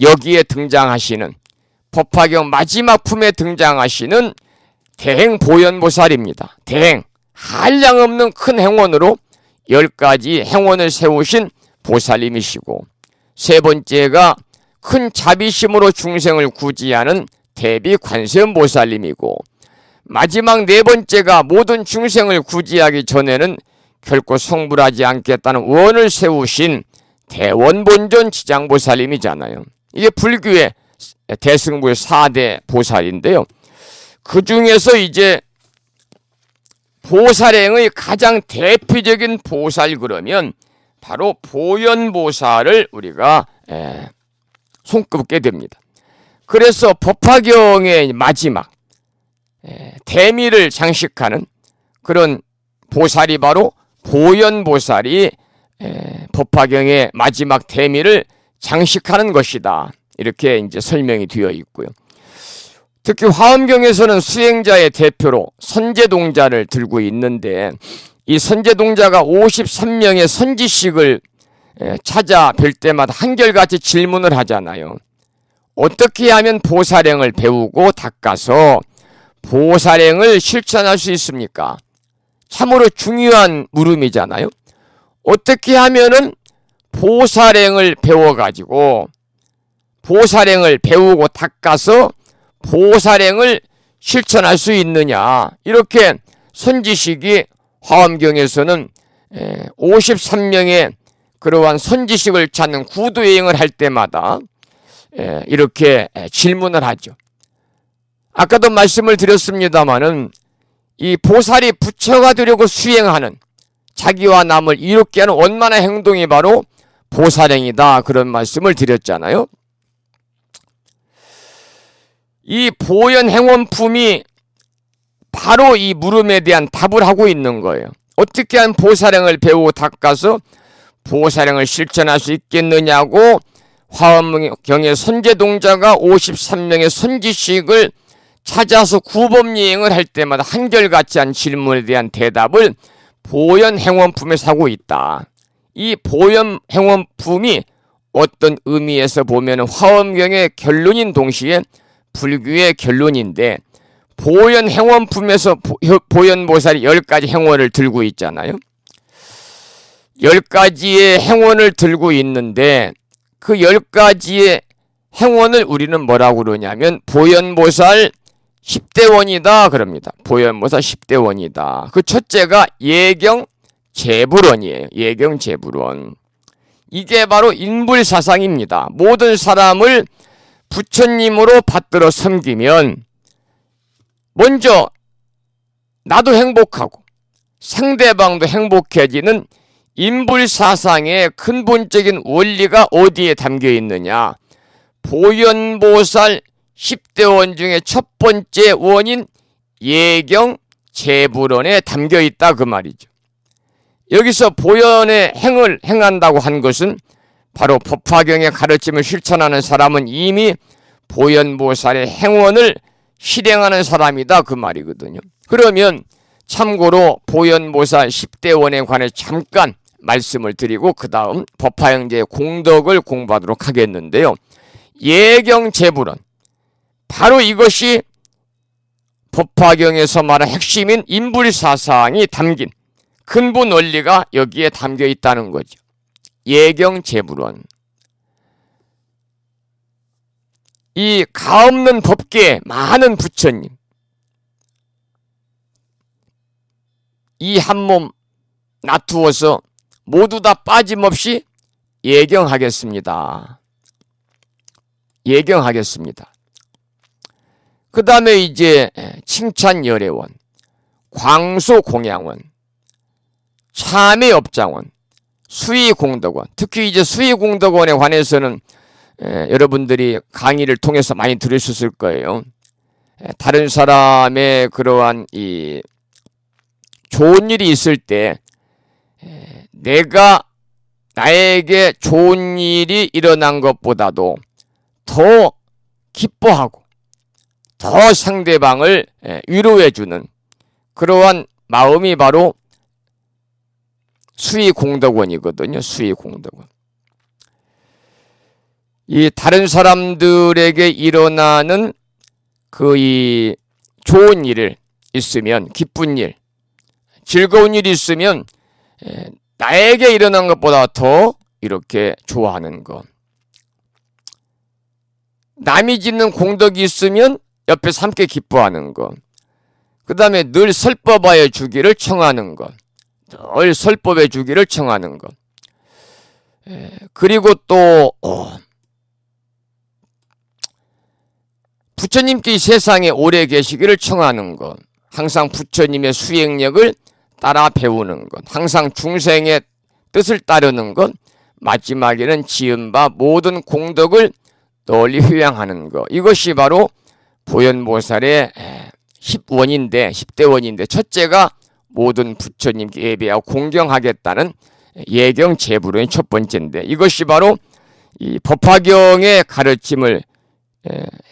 여기에 등장하시는 법화경 마지막 품에 등장하시는 대행보현보살입니다. 대행, 한량없는 큰 행원으로 10가지 행원을 세우신 보살님이시고 세 번째가 큰 자비심으로 중생을 구지하는 대비관세음보살님이고 마지막 네 번째가 모든 중생을 구지하기 전에는 결코 성불하지 않겠다는 원을 세우신 대원본존 지장보살님이잖아요. 이게 불교의 대승부의 4대 보살인데요. 그 중에서 이제 보살행의 가장 대표적인 보살 그러면 바로 보현보살을 우리가 손꼽게 됩니다. 그래서 법화경의 마지막 대미를 장식하는 그런 보살이 바로 보현보살이 법화경의 마지막 대미를 장식하는 것이다. 이렇게 이제 설명이 되어 있고요. 특히 화엄경에서는 수행자의 대표로 선제동자를 들고 있는데 이 선제동자가 53명의 선지식을 찾아뵐 때마다 한결같이 질문을 하잖아요. 어떻게 하면 보살행을 배우고 닦아서 보살행을 실천할 수 있습니까? 참으로 중요한 물음이잖아요. 어떻게 하면은 보살행을 배워가지고 보살행을 배우고 닦아서 보살행을 실천할 수 있느냐. 이렇게 선지식이 화엄경에서는 53명의 그러한 선지식을 찾는 구두여행을 할 때마다 이렇게 질문을 하죠. 아까도 말씀을 드렸습니다마는 이 보살이 부처가 되려고 수행하는 자기와 남을 이롭게 하는 원만한 행동이 바로 보살행이다. 그런 말씀을 드렸잖아요. 이 보현행원품이 바로 이 물음에 대한 답을 하고 있는 거예요. 어떻게 하면 보살행을 배우고 닦아서 보살행을 실천할 수 있겠느냐고 화엄경의 선제동자가 53명의 선지식을 찾아서 구법여행을 할 때마다 한결같이 한 질문에 대한 대답을 보현행원품에서 하고 있다. 이 보현행원품이 어떤 의미에서 보면 화엄경의 결론인 동시에 불교의 결론인데 보현행원품에서 보현보살이 10가지 행원을 들고 있잖아요. 10가지의 행원을 들고 있는데 그 10가지의 행원을 우리는 뭐라고 그러냐면 보현보살 10대원이다 그럽니다. 보현보살 10대원이다. 그 첫째가 예경재불원이에요. 예경재불원. 이게 바로 인불사상입니다. 모든 사람을 부처님으로 받들어 섬기면 먼저 나도 행복하고 상대방도 행복해지는 인불사상의 근본적인 원리가 어디에 담겨 있느냐. 보현보살 10대원 중에 첫 번째 원인 예경재불원에 담겨 있다 그 말이죠. 여기서 보현의 행을 행한다고 한 것은 바로 법화경의 가르침을 실천하는 사람은 이미 보현보살의 행원을 실행하는 사람이다 그 말이거든요. 그러면 참고로 보현보살 10대원에 관해 잠깐 말씀을 드리고 그 다음 법화경제의 공덕을 공부하도록 하겠는데요. 예경재불원, 바로 이것이 법화경에서 말한 핵심인 인불사상이 담긴 근본 원리가 여기에 담겨 있다는 거죠. 예경재불원. 이 가없는 법계에 많은 부처님, 이 한 몸 놔두어서 모두 다 빠짐없이 예경하겠습니다. 예경하겠습니다. 그 다음에 이제 칭찬열애원, 광소공양원, 참회업장원, 수의공덕원. 특히 이제 수의공덕원에 관해서는 여러분들이 강의를 통해서 많이 들으셨을 거예요. 다른 사람의 그러한 이 좋은 일이 있을 때 내가 나에게 좋은 일이 일어난 것보다도 더 기뻐하고 더 상대방을 위로해주는 그러한 마음이 바로 수의공덕원이거든요. 수의공덕원. 이 다른 사람들에게 일어나는 그 이 좋은 일을 있으면, 기쁜 일, 즐거운 일이 있으면 나에게 일어난 것보다 더 이렇게 좋아하는 것. 남이 짓는 공덕이 있으면 옆에서 함께 기뻐하는 것. 그 다음에 늘 설법하여 주기를 청하는 것. 늘 설법해 주기를 청하는 것. 그리고 또 부처님께 이 세상에 오래 계시기를 청하는 것. 항상 부처님의 수행력을 따라 배우는 것. 항상 중생의 뜻을 따르는 것. 마지막에는 지은 바 모든 공덕을 널리 회양하는 것. 이것이 바로 보현보살의 10원인데, 10대 원인데, 첫째가 모든 부처님께 예배하고 공경하겠다는 예경 제불의 첫 번째인데, 이것이 바로 이 법화경의 가르침을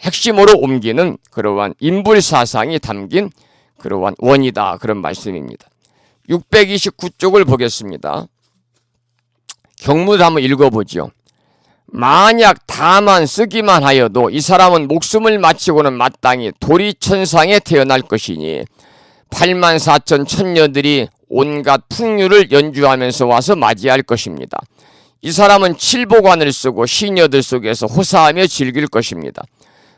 핵심으로 옮기는 그러한 인불사상이 담긴 그러한 원이다, 그런 말씀입니다. 629쪽을 보겠습니다. 경문을 한번 읽어보죠. 만약 다만 쓰기만 하여도 이 사람은 목숨을 마치고는 마땅히 도리천상에 태어날 것이니 8만 4천 천녀들이 온갖 풍류를 연주하면서 와서 맞이할 것입니다. 이 사람은 칠보관을 쓰고 시녀들 속에서 호사하며 즐길 것입니다.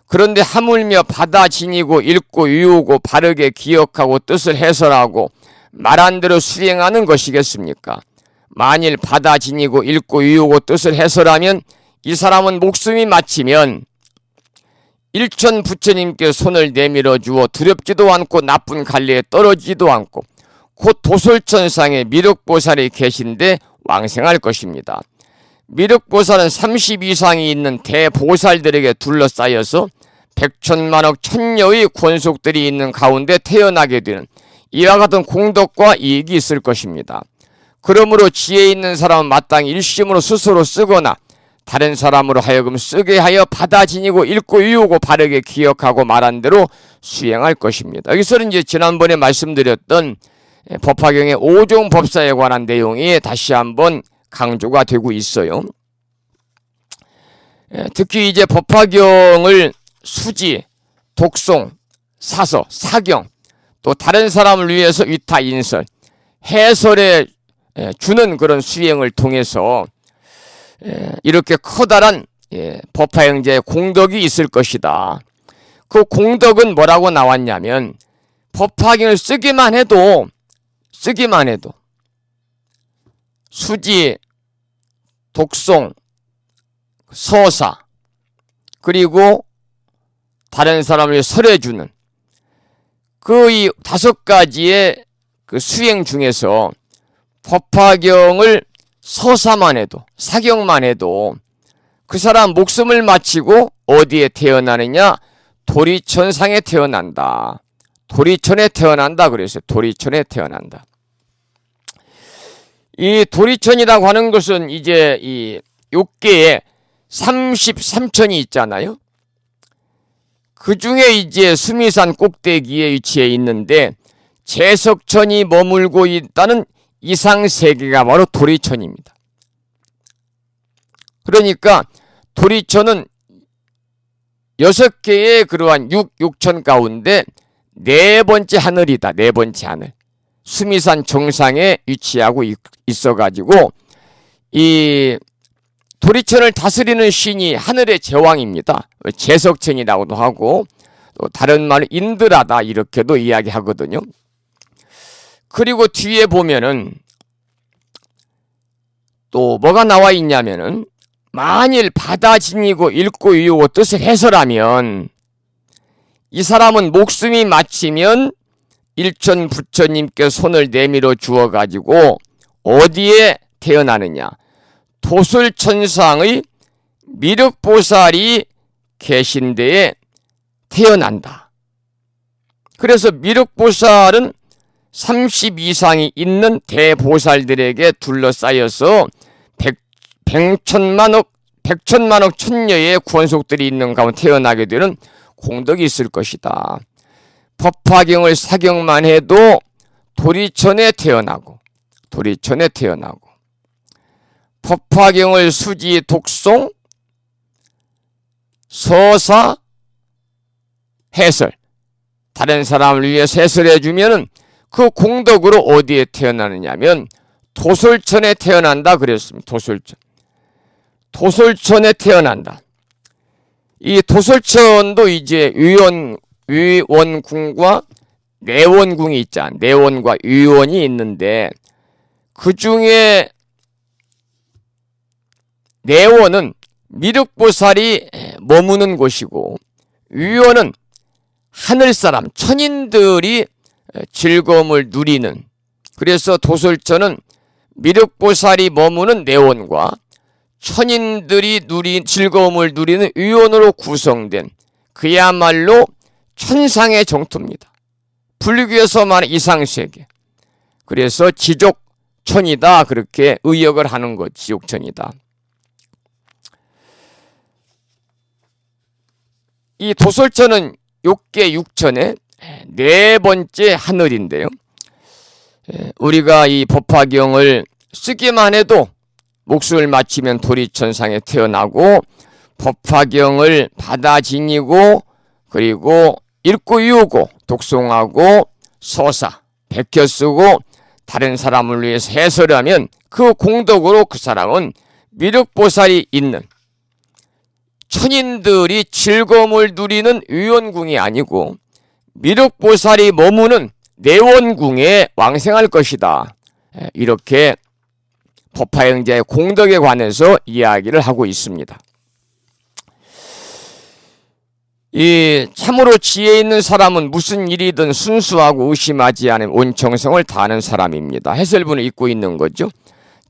그런데 하물며 받아 지니고 읽고 외우고 바르게 기억하고 뜻을 해설하고 말한 대로 수행하는 것이겠습니까? 만일 받아 지니고 읽고 외우고 뜻을 해설하면 이 사람은 목숨이 마치면 일천 부처님께 손을 내밀어 주어 두렵지도 않고 나쁜 관리에 떨어지지도 않고 곧 도솔천상에 미륵보살이 계신데 왕생할 것입니다. 미륵보살은 30 이상이 있는 대보살들에게 둘러싸여서 백천만억 천녀의 권속들이 있는 가운데 태어나게 되는 이와 같은 공덕과 이익이 있을 것입니다. 그러므로 지혜 있는 사람은 마땅히 일심으로 스스로 쓰거나 다른 사람으로 하여금 쓰게 하여 받아 지니고 읽고 외우고 바르게 기억하고 말한 대로 수행할 것입니다. 여기서는 이제 지난번에 말씀드렸던 법화경의 5종 법사에 관한 내용이 다시 한번 강조가 되고 있어요. 특히 이제 법화경을 수지, 독송, 사서, 사경, 또 다른 사람을 위해서 위타 인설, 해설해 주는 그런 수행을 통해서 이렇게 커다란 법화경제의 공덕이 있을 것이다. 그 공덕은 뭐라고 나왔냐면 법화경을 쓰기만 해도 수지, 독송, 서사, 그리고 다른 사람을 설해주는 그 이 5가지의 그 수행 중에서 법화경을 서사만 해도, 사경만 해도 그 사람 목숨을 마치고 어디에 태어나느냐? 도리천상에 태어난다. 도리천에 태어난다 그랬어요. 도리천에 태어난다. 이 도리천이라고 하는 것은 이제 이 욕계에 33천이 있잖아요. 그 중에 이제 수미산 꼭대기에 위치해 있는데 제석천이 머물고 있다는 이상세계가 바로 도리천입니다. 그러니까 도리천은 6개의 그러한 육천 가운데 4번째 하늘이다. 4번째 하늘. 수미산 정상에 위치하고 있어가지고 이 도리천을 다스리는 신이 하늘의 제왕입니다. 제석천이라고도 하고 또 다른 말로 인드라다 이렇게도 이야기하거든요. 그리고 뒤에 보면은 또 뭐가 나와 있냐면은 만일 받아 지니고 읽고 외우고 뜻을 해설하면 이 사람은 목숨이 마치면 일천 부처님께 손을 내밀어 주어가지고 어디에 태어나느냐? 도솔천상의 미륵보살이 계신 데에 태어난다. 그래서 미륵보살은 30 이상이 있는 대보살들에게 둘러싸여서 백천만억 천녀의 권속들이 있는 가운데 태어나게 되는 공덕이 있을 것이다. 법화경을 사경만 해도 도리천에 태어나고 법화경을 수지, 독송, 서사, 해설, 다른 사람을 위해서 해설해 주면은 그 공덕으로 어디에 태어나느냐면 도솔천에 태어난다 그랬습니다. 도솔천에 태어난다. 이 도솔천도 이제 위원궁과 내원궁이 있잖아. 내원과 위원이 있는데 그 중에 내원은 미륵보살이 머무는 곳이고 위원은 하늘사람, 천인들이 즐거움을 누리는, 그래서 도솔천은 미륵보살이 머무는 내원과 천인들이 즐거움을 누리는 위원으로 구성된 그야말로 천상의 정토입니다. 불교에서 말하는 이상세계. 그래서 지족천이다 그렇게 의역을 하는 것. 지족천이다. 이 도솔천은 욕계 육천의 네 번째 하늘인데요. 우리가 이 법화경을 쓰기만 해도 목숨을 마치면 도리천상에 태어나고 법화경을 받아 지니고 그리고 읽고 외우고 독송하고 서사, 베껴 쓰고 다른 사람을 위해서 해설하면 그 공덕으로 그 사람은 미륵보살이 있는 천인들이 즐거움을 누리는 위원궁이 아니고 미륵보살이 머무는 내원궁에 왕생할 것이다. 이렇게 법화영자의 공덕에 관해서 이야기를 하고 있습니다. 이 참으로 지혜 있는 사람은 무슨 일이든 순수하고 의심하지 않은 온청성을 다하는 사람입니다. 해설문을 읽고 있는 거죠.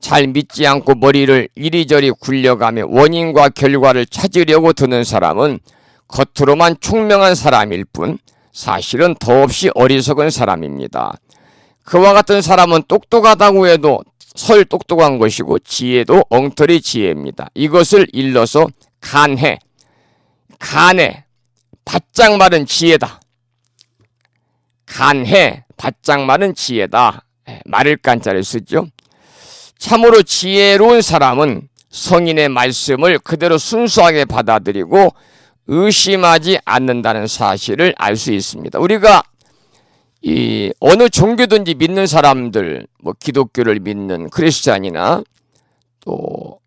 잘 믿지 않고 머리를 이리저리 굴려가며 원인과 결과를 찾으려고 드는 사람은 겉으로만 총명한 사람일 뿐 사실은 더없이 어리석은 사람입니다. 그와 같은 사람은 똑똑하다고 해도 설 똑똑한 것이고 지혜도 엉터리 지혜입니다. 이것을 일러서 간해, 바짝 마른 지혜다. 간해, 바짝 마른 지혜다. 마를 간자를 쓰죠. 참으로 지혜로운 사람은 성인의 말씀을 그대로 순수하게 받아들이고 의심하지 않는다는 사실을 알 수 있습니다. 우리가 이 어느 종교든지 믿는 사람들, 뭐 기독교를 믿는 크리스찬이나 또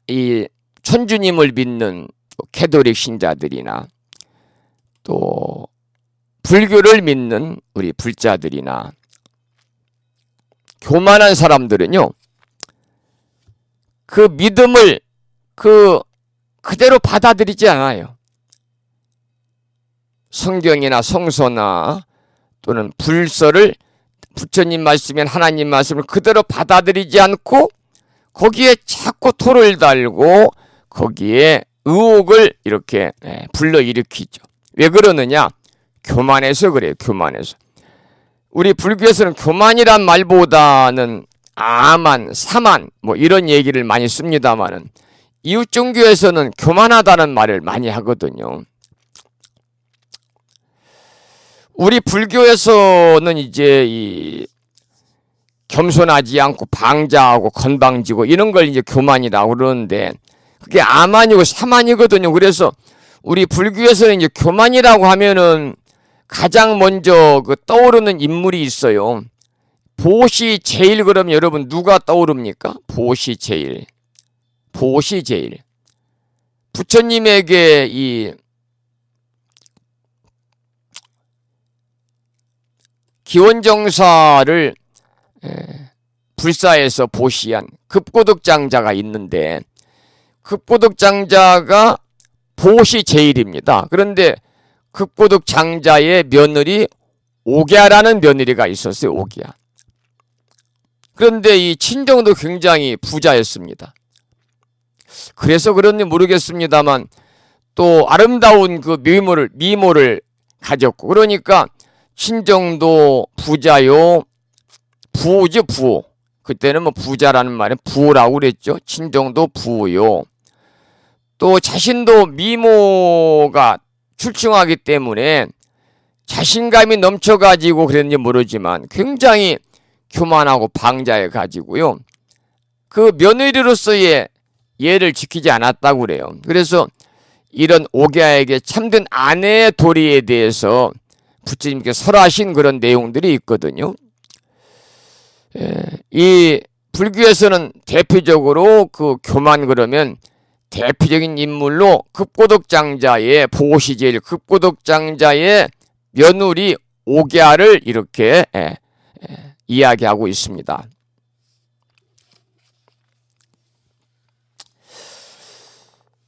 이 천주님을 믿는 캐톨릭 신자들이나 또 불교를 믿는 우리 불자들이나 교만한 사람들은요, 그 믿음을 그대로 받아들이지 않아요. 성경이나 성서나 또는 불서를 부처님 말씀이나 하나님 말씀을 그대로 받아들이지 않고 거기에 자꾸 토를 달고 거기에 의혹을 이렇게 불러일으키죠. 왜 그러느냐? 교만해서 그래요. 교만해서. 우리 불교에서는 교만이란 말보다는 아만, 사만 뭐 이런 얘기를 많이 씁니다만은 이웃종교에서는 교만하다는 말을 많이 하거든요. 우리 불교에서는 이제 이 겸손하지 않고 방자하고 건방지고 이런 걸 이제 교만이라고 그러는데 그게 아만이고 사만이거든요. 그래서 우리 불교에서는 이제 교만이라고 하면은 가장 먼저 그 떠오르는 인물이 있어요. 보시제일. 그러면 여러분 누가 떠오릅니까? 보시제일. 보시제일. 부처님에게 이 기원정사를 불사에서 보시한 급고덕장자가 있는데 급고덕장자가 보시제일입니다. 그런데 급고덕장자의 며느리 옥야라는 며느리가 있었어요. 옥야. 그런데 이 친정도 굉장히 부자였습니다. 그래서 그런지 모르겠습니다만 또 아름다운 그 미모를 가졌고 그러니까 친정도 부자요. 부죠, 부. 그때는 뭐 부자라는 말은 부라고 그랬죠. 친정도 부요. 또 자신도 미모가 출중하기 때문에 자신감이 넘쳐가지고 그랬는지 모르지만 굉장히 교만하고 방자해 가지고요. 그 며느리로서의 예를 지키지 않았다고 그래요. 그래서 이런 옥야에게 참된 아내의 도리에 대해서 부처님께 설하신 그런 내용들이 있거든요. 이 불교에서는 대표적으로 그 교만 그러면 대표적인 인물로 급고덕장자의 보시제일 급고덕장자의 며느리 옥야를 이렇게 이야기하고 있습니다.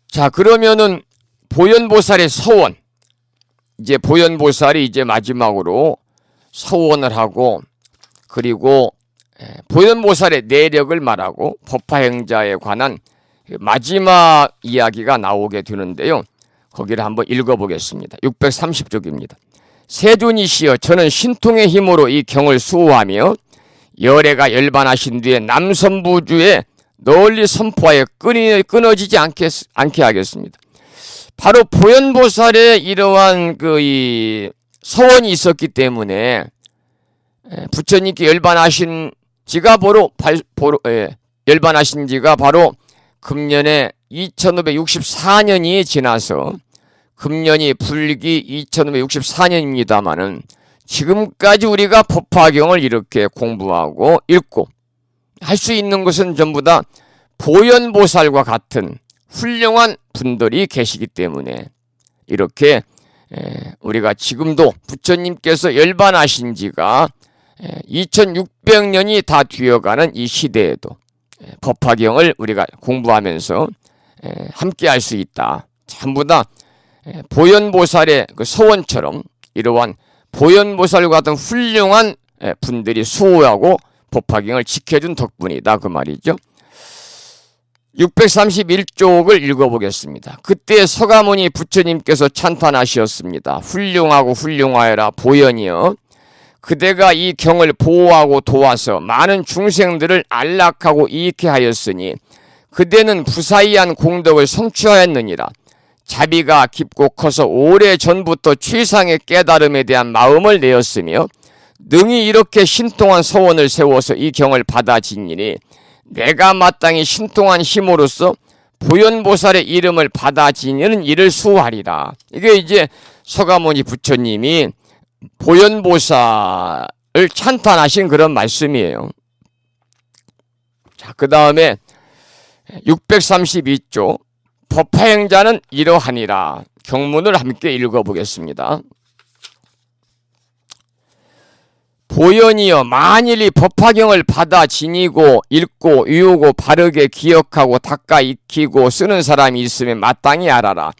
자, 그러면은 보현보살의 서원. 이제 보현보살이 이제 마지막으로 서원을 하고 그리고 보현보살의 내력을 말하고 법화행자에 관한 마지막 이야기가 나오게 되는데요. 거기를 한번 읽어보겠습니다. 630쪽입니다. 세존이시여 저는 신통의 힘으로 이 경을 수호하며 열애가 열반하신 뒤에 남선부주에 널리 선포하여 끊어지지 않게 하겠습니다. 바로 보현보살의 이러한 이 서원이 있었기 때문에 부처님께 열반하신 지가 열반하신 지가 바로 금년에 2564년이 지나서 금년이 불기 2564년입니다마는 지금까지 우리가 법화경을 이렇게 공부하고 읽고 할 수 있는 것은 전부 다 보현보살과 같은 훌륭한 분들이 계시기 때문에 이렇게 우리가 지금도 부처님께서 열반하신 지가 2600년이 다 뒤어가는 이 시대에도 법화경을 우리가 공부하면서 함께 할 수 있다. 전부 다 보현보살의 그 서원처럼 이러한 보현보살과 같은 훌륭한 분들이 수호하고 법화경을 지켜준 덕분이다 그 말이죠. 631쪽을 읽어보겠습니다. 그때 서가모니 부처님께서 찬탄하시었습니다. 훌륭하고 훌륭하여라 보현이여, 그대가 이 경을 보호하고 도와서 많은 중생들을 안락하고 이익해 하였으니 그대는 부사이한 공덕을 성취하였느니라. 자비가 깊고 커서 오래전부터 최상의 깨달음에 대한 마음을 내었으며 능히 이렇게 신통한 서원을 세워서 이 경을 받아 지니니 내가 마땅히 신통한 힘으로써 보현보살의 이름을 받아 지니는 이를 수호하리라. 이게 이제 서가모니 부처님이 보현보살을 찬탄하신 그런 말씀이에요. 자, 그 다음에 632조 법화행자는 이러하니라. 경문을 함께 읽어보겠습니다. 보현이여, 만일 이 법화경을 받아 지니고 읽고 외우고 바르게 기억하고 닦아 익히고 쓰는 사람이 있으면 마땅히 알아라.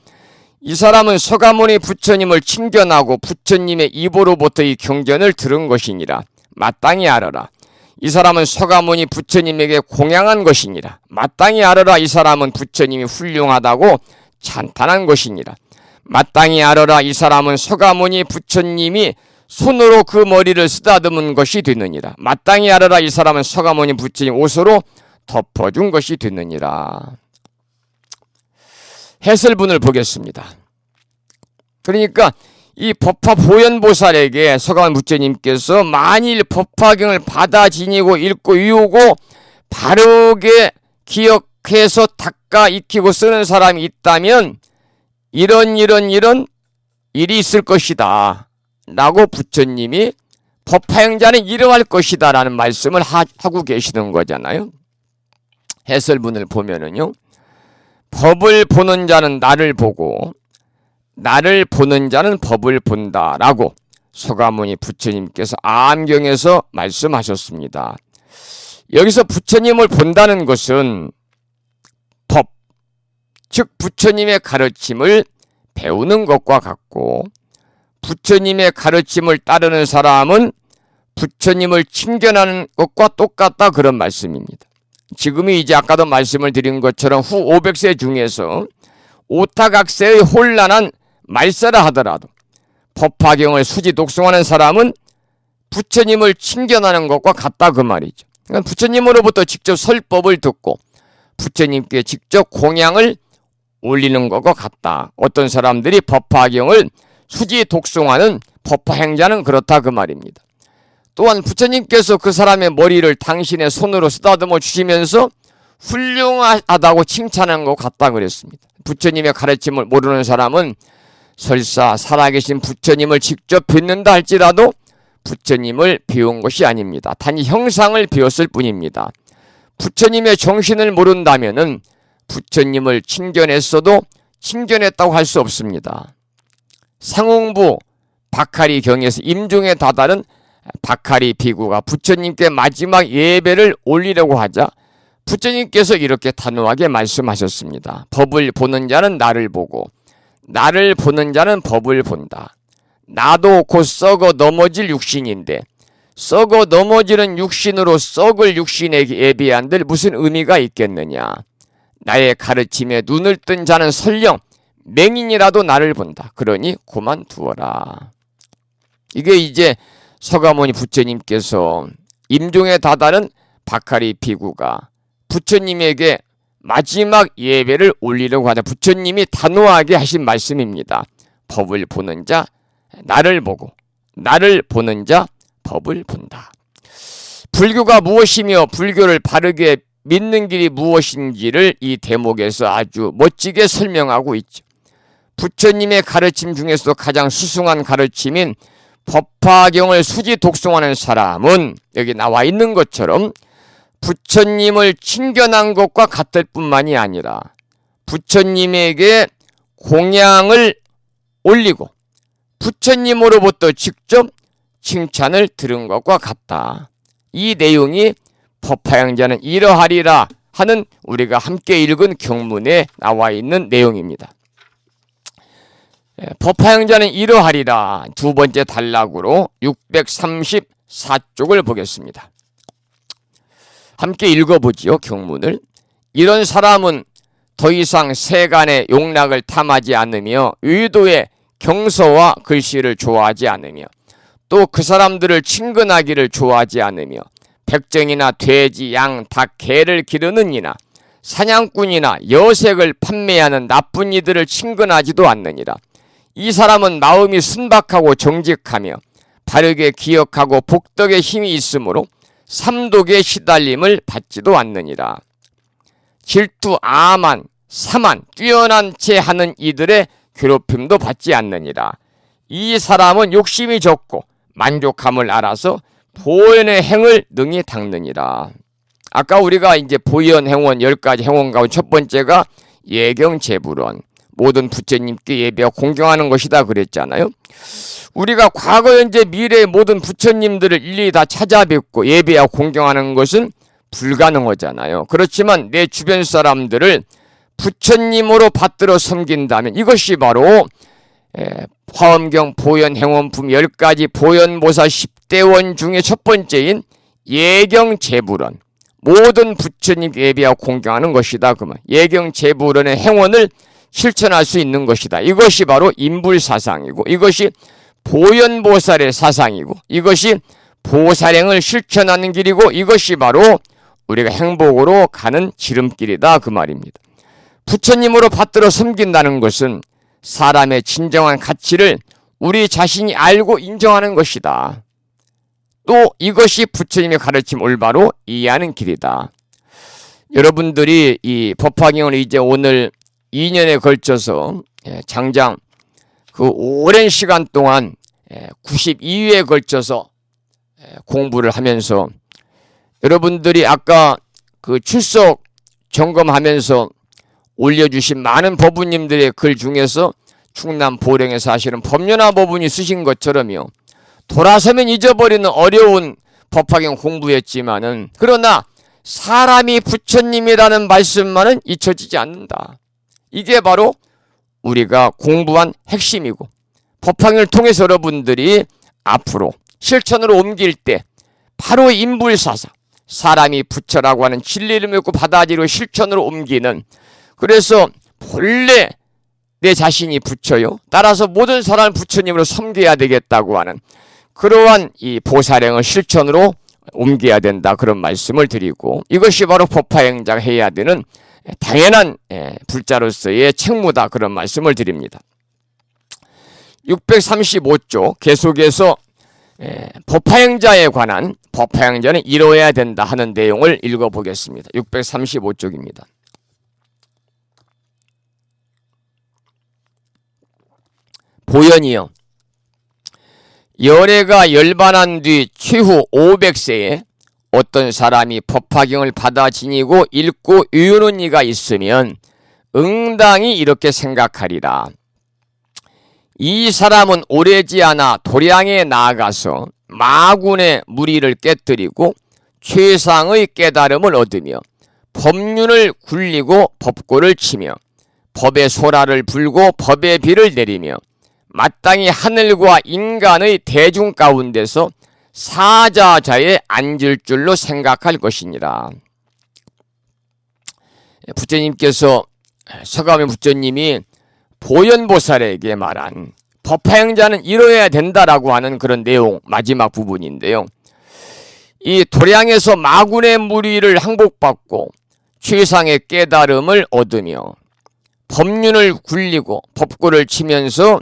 이 사람은 서가모니 부처님을 칭견하고 부처님의 입으로부터 이 경전을 들은 것이니라. 마땅히 알아라. 이 사람은 서가모니 부처님에게 공양한 것이니라. 마땅히 알아라. 이 사람은 부처님이 훌륭하다고 찬탄한 것이니라. 마땅히 알아라. 이 사람은 서가모니 부처님이 손으로 그 머리를 쓰다듬은 것이 되느니라. 마땅히 알아라. 이 사람은 서가모니 부처님 옷으로 덮어준 것이 되느니라. 해설문을 보겠습니다. 그러니까 이 법화 보현보살에게 서가모니 부처님께서 만일 법화경을 받아 지니고 읽고 외우고 바르게 기억해서 닦아 익히고 쓰는 사람이 있다면 이런 일이 있을 것이다 라고 부처님이 법화행자는 이러할 것이다 라는 말씀을 하고 계시는 거잖아요. 해설문을 보면은요, 법을 보는 자는 나를 보고 나를 보는 자는 법을 본다 라고 서가모니 부처님께서 암경에서 말씀하셨습니다. 여기서 부처님을 본다는 것은 법, 즉 부처님의 가르침을 배우는 것과 같고, 부처님의 가르침을 따르는 사람은 부처님을 칭견하는 것과 똑같다 그런 말씀입니다. 지금이 이제 아까도 말씀을 드린 것처럼 후 500세 중에서 오타각세의 혼란한 말세라 하더라도 법화경을 수지 독송하는 사람은 부처님을 칭견하는 것과 같다 그 말이죠. 그러니까 부처님으로부터 직접 설법을 듣고 부처님께 직접 공양을 올리는 것과 같다. 어떤 사람들이 법화경을 수지 독송하는 법화행자는 그렇다 그 말입니다. 또한 부처님께서 그 사람의 머리를 당신의 손으로 쓰다듬어 주시면서 훌륭하다고 칭찬한 것 같다 그랬습니다. 부처님의 가르침을 모르는 사람은 설사 살아계신 부처님을 직접 뵙는다 할지라도 부처님을 배운 것이 아닙니다. 단지 형상을 배웠을 뿐입니다. 부처님의 정신을 모른다면은 부처님을 칭견했어도 칭견했다고 할 수 없습니다. 상웅부 박하리 경에서 임종에 다다른 박하리 비구가 부처님께 마지막 예배를 올리려고 하자 부처님께서 이렇게 단호하게 말씀하셨습니다. 법을 보는 자는 나를 보고 나를 보는 자는 법을 본다. 나도 곧 썩어 넘어질 육신인데 썩어 넘어지는 육신으로 썩을 육신에 예비한들 무슨 의미가 있겠느냐. 나의 가르침에 눈을 뜬 자는 설령 맹인이라도 나를 본다. 그러니 그만두어라. 이게 이제 서가모니 부처님께서 임종의 다다는 박하리 비구가 부처님에게 마지막 예배를 올리려고 하자 부처님이 단호하게 하신 말씀입니다. 법을 보는 자 나를 보고 나를 보는 자 법을 본다. 불교가 무엇이며 불교를 바르게 믿는 길이 무엇인지를 이 대목에서 아주 멋지게 설명하고 있죠. 부처님의 가르침 중에서도 가장 수승한 가르침인 법화경을 수지 독송하는 사람은 여기 나와 있는 것처럼 부처님을 친견한 것과 같을 뿐만이 아니라 부처님에게 공양을 올리고 부처님으로부터 직접 칭찬을 들은 것과 같다. 이 내용이 법화양자는 이러하리라 하는 우리가 함께 읽은 경문에 나와 있는 내용입니다. 법화양자는 이러하리라 두 번째 단락으로 634쪽을 보겠습니다. 함께 읽어보지요. 경문을. 이런 사람은 더 이상 세간의 용락을 탐하지 않으며 의도의 경서와 글씨를 좋아하지 않으며 또 그 사람들을 친근하기를 좋아하지 않으며 백정이나 돼지, 양, 닭, 개를 기르는 이나 사냥꾼이나 여색을 판매하는 나쁜 이들을 친근하지도 않느니라. 이 사람은 마음이 순박하고 정직하며 바르게 기억하고 복덕의 힘이 있으므로 삼독의 시달림을 받지도 않느니라. 질투, 아만, 사만, 뛰어난 채 하는 이들의 괴롭힘도 받지 않느니라. 이 사람은 욕심이 적고 만족함을 알아서 보현의 행을 능히 닦느니라. 아까 우리가 이제 보현 행원 10가지 행원 가운데 첫 번째가 예경제불원, 모든 부처님께 예배하고 공경하는 것이다 그랬잖아요. 우리가 과거, 현재, 미래의 모든 부처님들을 일일이 다 찾아뵙고 예배하고 공경하는 것은 불가능하잖아요. 그렇지만 내 주변 사람들을 부처님으로 받들어 섬긴다면 이것이 바로 화엄경 보현 행원품 10가지 보현보살 10대원 중에 첫 번째인 예경제불원, 모든 부처님 예배하고 공경하는 것이다. 그러면 예경제불원의 행원을 실천할 수 있는 것이다. 이것이 바로 인불사상이고 이것이 보현보살의 사상이고 이것이 보살행을 실천하는 길이고 이것이 바로 우리가 행복으로 가는 지름길이다 그 말입니다. 부처님으로 받들어 섬긴다는 것은 사람의 진정한 가치를 우리 자신이 알고 인정하는 것이다. 또 이것이 부처님의 가르침 올바로 이해하는 길이다. 여러분들이 이 법화경을 이제 오늘 2년에 걸쳐서 장장 그 오랜 시간 동안 92회에 걸쳐서 공부를 하면서 여러분들이 아까 그 출석 점검하면서 올려주신 많은 법부님들의 글 중에서 충남 보령에 사시는 법륜화 법분이 쓰신 것처럼요. 돌아서면 잊어버리는 어려운 법화경 공부였지만은 그러나 사람이 부처님이라는 말씀만은 잊혀지지 않는다. 이게 바로 우리가 공부한 핵심이고 법화경을 통해서 여러분들이 앞으로 실천으로 옮길 때 바로 인불사상, 사람이 부처라고 하는 진리를 믿고 받아들이고 실천으로 옮기는, 그래서 본래 내 자신이 부처요, 따라서 모든 사람을 부처님으로 섬겨야 되겠다고 하는 그러한 이 보살행을 실천으로 옮겨야 된다, 그런 말씀을 드리고, 이것이 바로 법화행자가 해야 되는 당연한 불자로서의 책무다, 그런 말씀을 드립니다. 635쪽 계속해서 법화행자에 관한, 법화행자는 이루어야 된다 하는 내용을 읽어보겠습니다. 635쪽입니다. 보현이여, 열애가 열반한 뒤 최후 500세에 어떤 사람이 법화경을 받아 지니고 읽고 외우는 이가 있으면 응당히 이렇게 생각하리라. 이 사람은 오래지 않아 도량에 나아가서 마군의 무리를 깨뜨리고 최상의 깨달음을 얻으며 법륜을 굴리고 법고를 치며 법의 소라를 불고 법의 비를 내리며 마땅히 하늘과 인간의 대중 가운데서 사자자에 앉을 줄로 생각할 것이니라. 부처님께서, 서가모니 부처님이 보현보살에게 말한 법화행자는 이뤄야 된다라고 하는 그런 내용, 마지막 부분인데요. 이 도량에서 마군의 무리를 항복받고 최상의 깨달음을 얻으며 법륜을 굴리고 법고를 치면서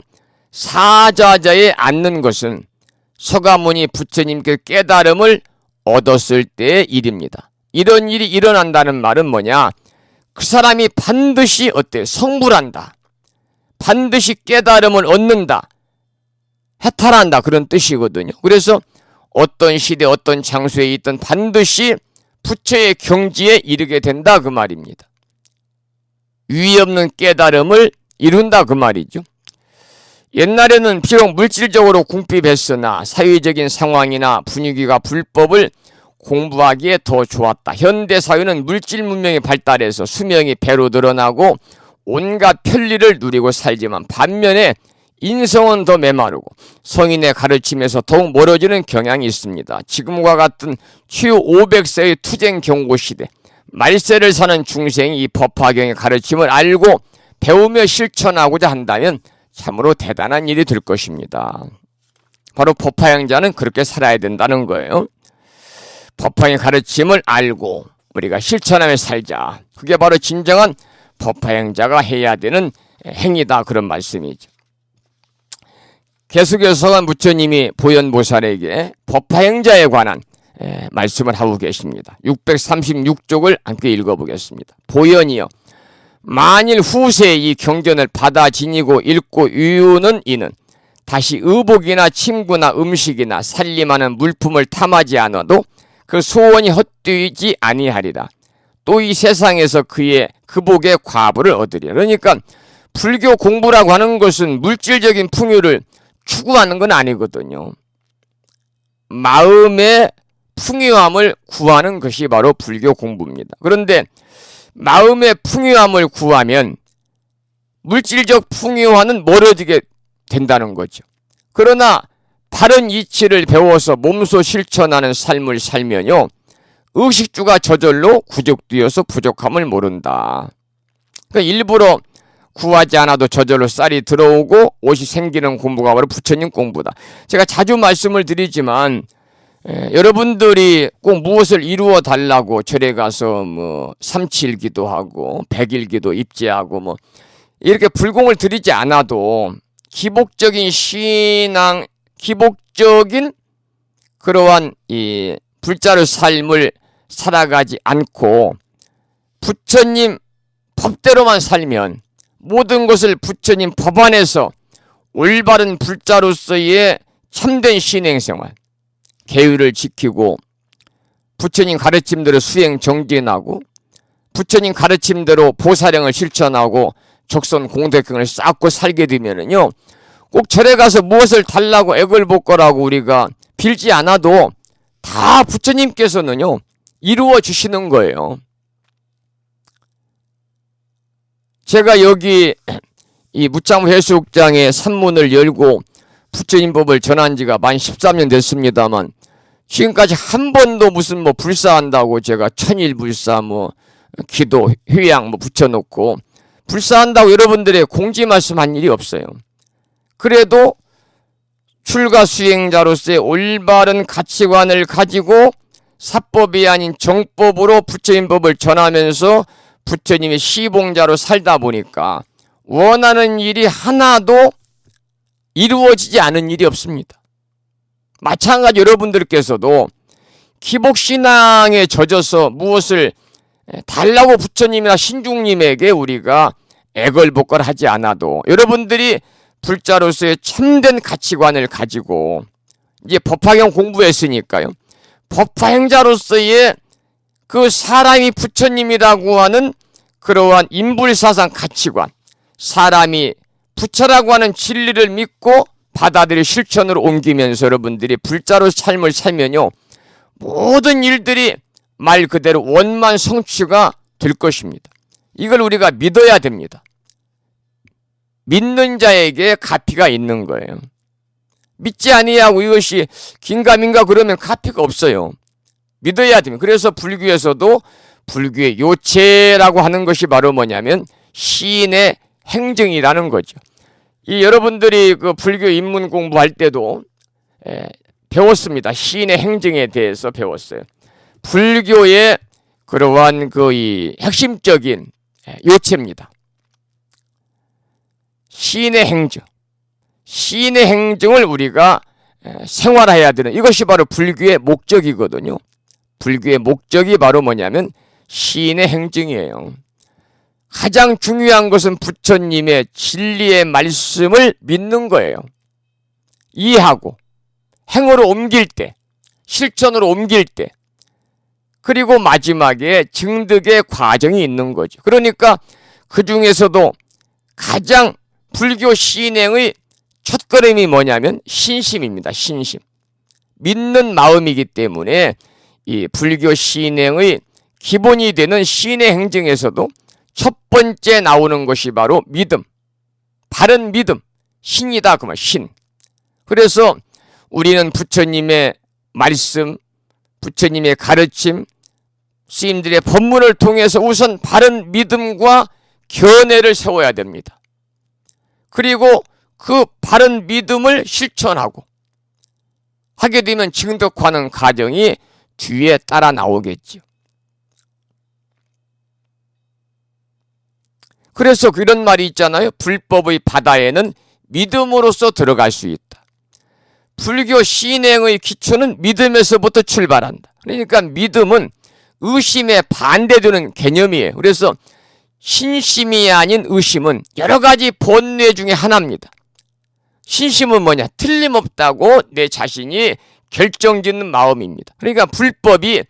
사자자에 앉는 것은 서가모니 부처님께 깨달음을 얻었을 때의 일입니다. 이런 일이 일어난다는 말은 뭐냐? 그 사람이 반드시 성불한다. 반드시 깨달음을 얻는다. 해탈한다. 그런 뜻이거든요. 그래서 어떤 시대 어떤 장소에 있든 반드시 부처의 경지에 이르게 된다 그 말입니다. 위에 없는 깨달음을 이룬다 그 말이죠. 옛날에는 비록 물질적으로 궁핍했으나 사회적인 상황이나 분위기가 불법을 공부하기에 더 좋았다. 현대사회는 물질 문명이 발달해서 수명이 배로 늘어나고 온갖 편리를 누리고 살지만 반면에 인성은 더 메마르고 성인의 가르침에서 더욱 멀어지는 경향이 있습니다. 지금과 같은 최후 500세의 투쟁 경고 시대, 말세를 사는 중생이 이 법화경의 가르침을 알고 배우며 실천하고자 한다면 참으로 대단한 일이 될 것입니다. 바로 법화행자는 그렇게 살아야 된다는 거예요. 법화의 가르침을 알고 우리가 실천하며 살자. 그게 바로 진정한 법화행자가 해야 되는 행위다 그런 말씀이죠. 계속해서 부처님이 보현보살에게 법화행자에 관한 말씀을 하고 계십니다. 636쪽을 함께 읽어보겠습니다. 보현이여, 만일 후세에 이 경전을 받아 지니고 읽고 유유는 이는 다시 의복이나 침구나 음식이나 살림하는 물품을 탐하지 않아도 그 소원이 헛되지 아니하리라. 또 이 세상에서 그 복의 과부를 얻으리라. 그러니까 불교 공부라고 하는 것은 물질적인 풍요를 추구하는 건 아니거든요. 마음의 풍요함을 구하는 것이 바로 불교 공부입니다. 그런데 마음의 풍요함을 구하면 물질적 풍요와는 멀어지게 된다는 거죠. 그러나 바른 이치를 배워서 몸소 실천하는 삶을 살면요, 의식주가 저절로 구족되어서 부족함을 모른다. 그러니까 일부러 구하지 않아도 저절로 쌀이 들어오고 옷이 생기는 공부가 바로 부처님 공부다. 제가 자주 말씀을 드리지만 여러분들이 꼭 무엇을 이루어 달라고 절에 가서 삼칠기도 하고 백일기도 입제하고 이렇게 불공을 드리지 않아도 기복적인 신앙, 기복적인 그러한 이 불자의 삶을 살아가지 않고 부처님 법대로만 살면 모든 것을 부처님 법 안에서 올바른 불자로서의 참된 신행생활, 계율을 지키고 부처님 가르침대로 수행 정진하고 부처님 가르침대로 보살행을 실천하고 적선 공덕행을 쌓고 살게 되면은요, 꼭 절에 가서 무엇을 달라고 애걸복걸하고 우리가 빌지 않아도 다 부처님께서는요 이루어 주시는 거예요. 제가 여기 이 무창 해수욕장에 산문을 열고 부처님 법을 전한 지가 만 13년 됐습니다만 지금까지 한 번도 무슨 불사한다고 제가 천일불사 기도 휴양 붙여놓고 불사한다고 여러분들의 공지 말씀한 일이 없어요. 그래도 출가 수행자로서의 올바른 가치관을 가지고 사법이 아닌 정법으로 부처님 법을 전하면서 부처님의 시봉자로 살다 보니까 원하는 일이 하나도 이루어지지 않은 일이 없습니다. 마찬가지 여러분들께서도 기복신앙에 젖어서 무엇을 달라고 부처님이나 신중님에게 우리가 애걸복걸하지 않아도 여러분들이 불자로서의 참된 가치관을 가지고 이제 법화경 공부했으니까요, 법화행자로서의 그 사람이 부처님이라고 하는 그러한 인불사상 가치관, 사람이 부처라고 하는 진리를 믿고 받아들여 실천으로 옮기면서 여러분들이 불자로 삶을 살면요, 모든 일들이 말 그대로 원만 성취가 될 것입니다. 이걸 우리가 믿어야 됩니다. 믿는 자에게 가피가 있는 거예요. 믿지 아니하고 이것이 긴가민가 그러면 가피가 없어요. 믿어야 됩니다. 그래서 불교에서도 불교의 요체라고 하는 것이 바로 뭐냐면 시인의 행정이라는 거죠. 이 여러분들이 그 불교 입문 공부할 때도 배웠습니다. 시인의 행정에 대해서 배웠어요. 불교의 그러한 이 핵심적인 요체입니다. 시인의 행정. 시인의 행정을 우리가 생활해야 되는, 이것이 바로 불교의 목적이거든요. 불교의 목적이 바로 뭐냐면 시인의 행정이에요. 가장 중요한 것은 부처님의 진리의 말씀을 믿는 거예요. 이해하고 행으로 옮길 때, 실천으로 옮길 때, 그리고 마지막에 증득의 과정이 있는 거죠. 그러니까 그 중에서도 가장 불교 시인행의 첫걸음이 뭐냐면 신심입니다. 신심. 믿는 마음이기 때문에 이 불교 시인행의 기본이 되는 시인의 행정에서도 첫 번째 나오는 것이 바로 믿음. 바른 믿음. 신이다 그 말, 신. 그래서 우리는 부처님의 말씀, 부처님의 가르침, 스님들의 법문을 통해서 우선 바른 믿음과 견해를 세워야 됩니다. 그리고 그 바른 믿음을 실천하고 하게 되면 증득하는 과정이 뒤에 따라 나오겠죠. 그래서 그런 말이 있잖아요. 불법의 바다에는 믿음으로써 들어갈 수 있다. 불교 시인행의 기초는 믿음에서부터 출발한다. 그러니까 믿음은 의심에 반대되는 개념이에요. 그래서 신심이 아닌 의심은 여러 가지 본뇌 중에 하나입니다. 신심은 뭐냐? 틀림없다고 내 자신이 결정짓는 마음입니다. 그러니까 불법이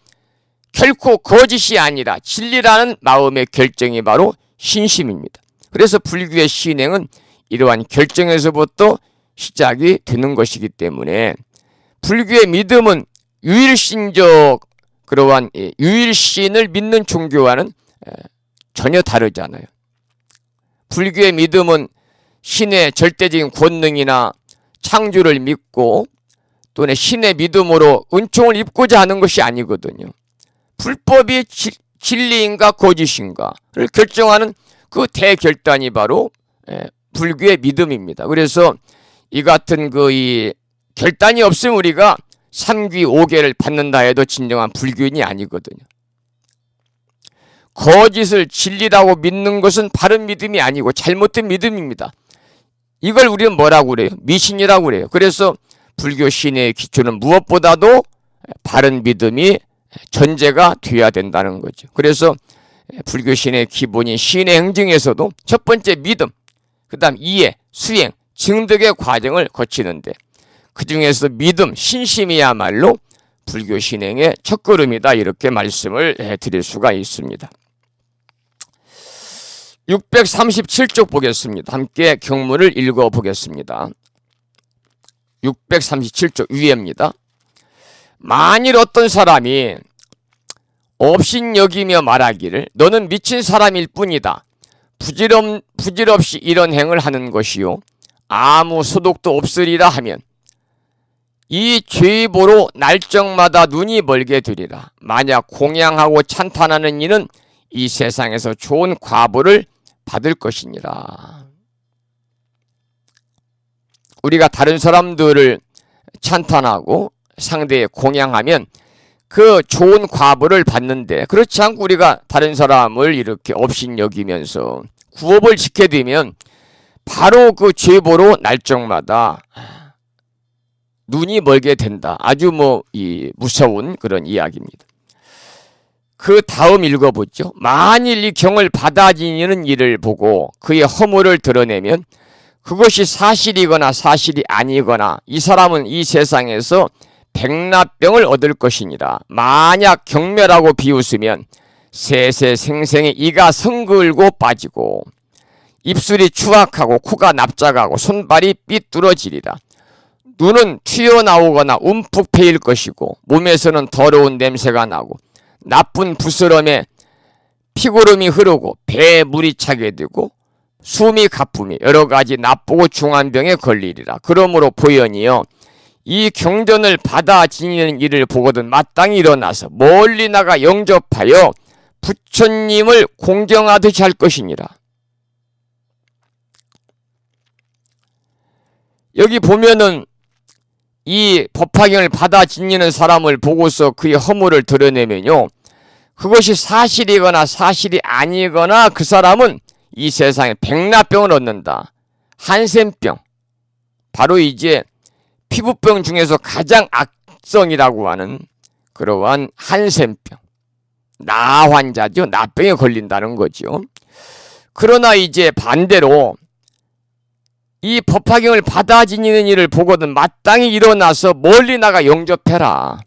결코 거짓이 아니라 진리라는 마음의 결정이 바로 신심입니다. 그래서 불교의 시인행은 이러한 결정에서부터 시작이 되는 것이기 때문에 불교의 믿음은 유일신적 그러한 유일신을 믿는 종교와는 전혀 다르잖아요. 불교의 믿음은 신의 절대적인 권능이나 창조를 믿고 또는 신의 믿음으로 은총을 입고자 하는 것이 아니거든요. 불법이 진리인가 거짓인가를 결정하는 그 대결단이 바로 불교의 믿음입니다. 그래서 이 같은 이 결단이 없으면 우리가 삼귀 오계를 받는다 해도 진정한 불교인이 아니거든요. 거짓을 진리라고 믿는 것은 바른 믿음이 아니고 잘못된 믿음입니다. 이걸 우리는 뭐라고 그래요? 미신이라고 그래요. 그래서 불교 신의 기초는 무엇보다도 바른 믿음이 전제가 돼야 된다는 거죠. 그래서 불교 신의 기본인 신의 행정에서도 첫 번째 믿음, 그 다음 이해, 수행, 증득의 과정을 거치는데 그 중에서 믿음, 신심이야말로 불교 신행의 첫걸음이다 이렇게 말씀을 드릴 수가 있습니다. 637쪽 보겠습니다. 함께 경문을 읽어보겠습니다. 637쪽 위에입니다. 만일 어떤 사람이 업신여기며 말하기를 너는 미친 사람일 뿐이다. 부질없이 이런 행을 하는 것이요 아무 소득도 없으리라 하면 이 죄보로 날정마다 눈이 멀게 되리라. 만약 공양하고 찬탄하는 이는 이 세상에서 좋은 과보를 받을 것이니라. 우리가 다른 사람들을 찬탄하고 상대에 공양하면 그 좋은 과보를 받는데 그렇지 않고 우리가 다른 사람을 이렇게 업신여기면서 구업을 지켜두면 바로 그 죄보로 날정마다 눈이 멀게 된다. 아주 무서운 그런 이야기입니다. 그 다음 읽어보죠. 만일 이 경을 받아지는 일을 보고 그의 허물을 드러내면 그것이 사실이거나 사실이 아니거나 이 사람은 이 세상에서 백납병을 얻을 것이니라. 만약 경멸하고 비웃으면 세세생생에 이가 성글고 빠지고 입술이 추악하고 코가 납작하고 손발이 삐뚤어지리라. 눈은 튀어나오거나 움푹 패일 것이고 몸에서는 더러운 냄새가 나고 나쁜 부스럼에 피고름이 흐르고 배에 물이 차게 되고 숨이 가쁨이 여러 가지 나쁘고 중한 병에 걸리리라. 그러므로 보현이여 이 경전을 받아 지니는 일을 보거든 마땅히 일어나서 멀리 나가 영접하여 부처님을 공경하듯이 할 것이니라. 여기 보면은 이 법화경을 받아 지니는 사람을 보고서 그의 허물을 드러내면요, 그것이 사실이거나 사실이 아니거나 그 사람은 이 세상에 백납병을 얻는다. 한센병, 바로 이제 피부병 중에서 가장 악성이라고 하는 그러한 한센병, 나 환자죠. 나병에 걸린다는 거죠. 그러나 이제 반대로 이 법화경을 받아 지니는 일을 보거든 마땅히 일어나서 멀리 나가 영접해라.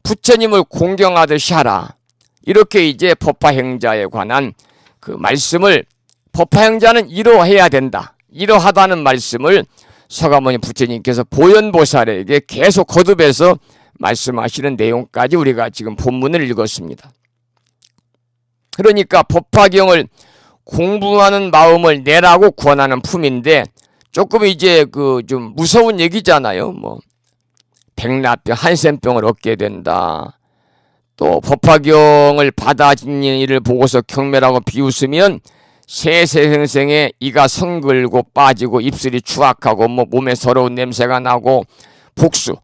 부처님을 공경하듯이 하라. 이렇게 이제 법화행자에 관한 그 말씀을, 법화행자는 이러해야 된다, 이러하다는 말씀을 서가모니 부처님께서 보현보살에게 계속 거듭해서 말씀하시는 내용까지 우리가 지금 본문을 읽었습니다. 그러니까 법화경을 공부하는 마음을 내라고 권하는 품인데, 조금 이제 그 좀 무서운 얘기잖아요. 뭐 백납병, 한센병을 얻게 된다. 또 법화경을 받아 지니는 일을 보고서 경멸하고 비웃으면 세세생생에 이가 성글고 빠지고 입술이 추악하고 뭐 몸에 더러운 냄새가 나고 복수,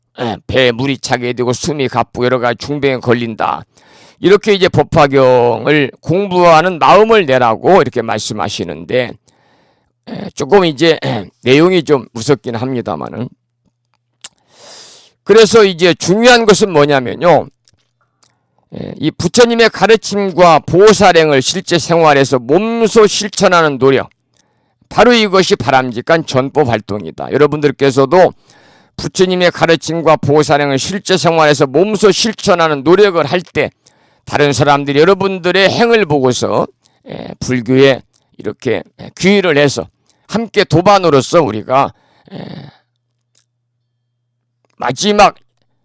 배에 물이 차게 되고 숨이 가쁘고 여러 가지 중병에 걸린다. 이렇게 이제 법화경을 공부하는 마음을 내라고 이렇게 말씀하시는데, 조금 이제 내용이 좀 무섭긴 합니다만은, 그래서 이제 중요한 것은 뭐냐면요, 이 부처님의 가르침과 보살행을 실제 생활에서 몸소 실천하는 노력, 바로 이것이 바람직한 전법 활동이다. 여러분들께서도 부처님의 가르침과 보살행을 실제 생활에서 몸소 실천하는 노력을 할 때 다른 사람들이 여러분들의 행을 보고서 불교에 이렇게 귀의를 해서 함께 도반으로서 우리가 마지막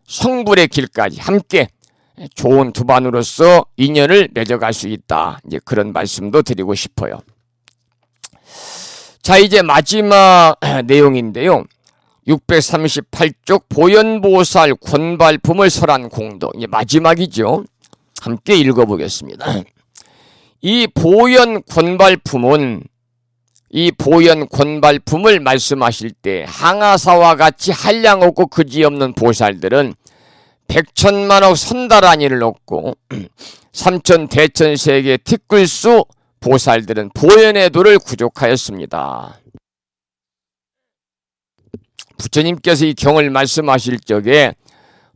성불의 길까지 함께 좋은 도반으로서 인연을 맺어갈 수 있다. 이제 그런 말씀도 드리고 싶어요. 자, 이제 마지막 내용인데요. 638쪽 보현보살 권발품을 설한 공덕. 이제 마지막이죠. 함께 읽어보겠습니다. 이 보현 권발품은, 이 보현 권발품을 말씀하실 때 항아사와 같이 한량 없고 그지없는 보살들은 백천만억 선다라니를 얻고 삼천 대천세계 티끌수 보살들은 보현의 도를 구족하였습니다. 부처님께서 이 경을 말씀하실 적에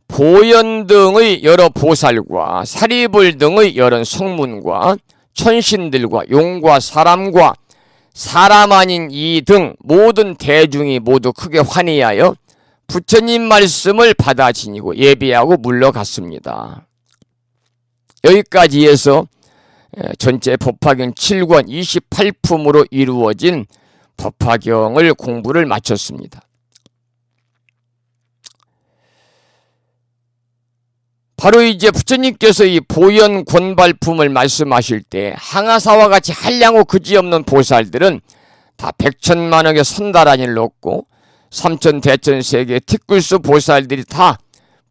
보현 등의 여러 보살과 사리불 등의 여러 성문과 천신들과 용과 사람과 사람 아닌 이 등 모든 대중이 모두 크게 환희하여 부처님 말씀을 받아 지니고 예비하고 물러갔습니다. 여기까지 해서 전체 법화경 7권 28품으로 이루어진 법화경을 공부를 마쳤습니다. 바로 이제 부처님께서 이 보현 권발품을 말씀하실 때 항아사와 같이 한량호 그지없는 보살들은 다 백천만억의 선다라니를 얻고 삼천 대천세계 티끌수 보살들이 다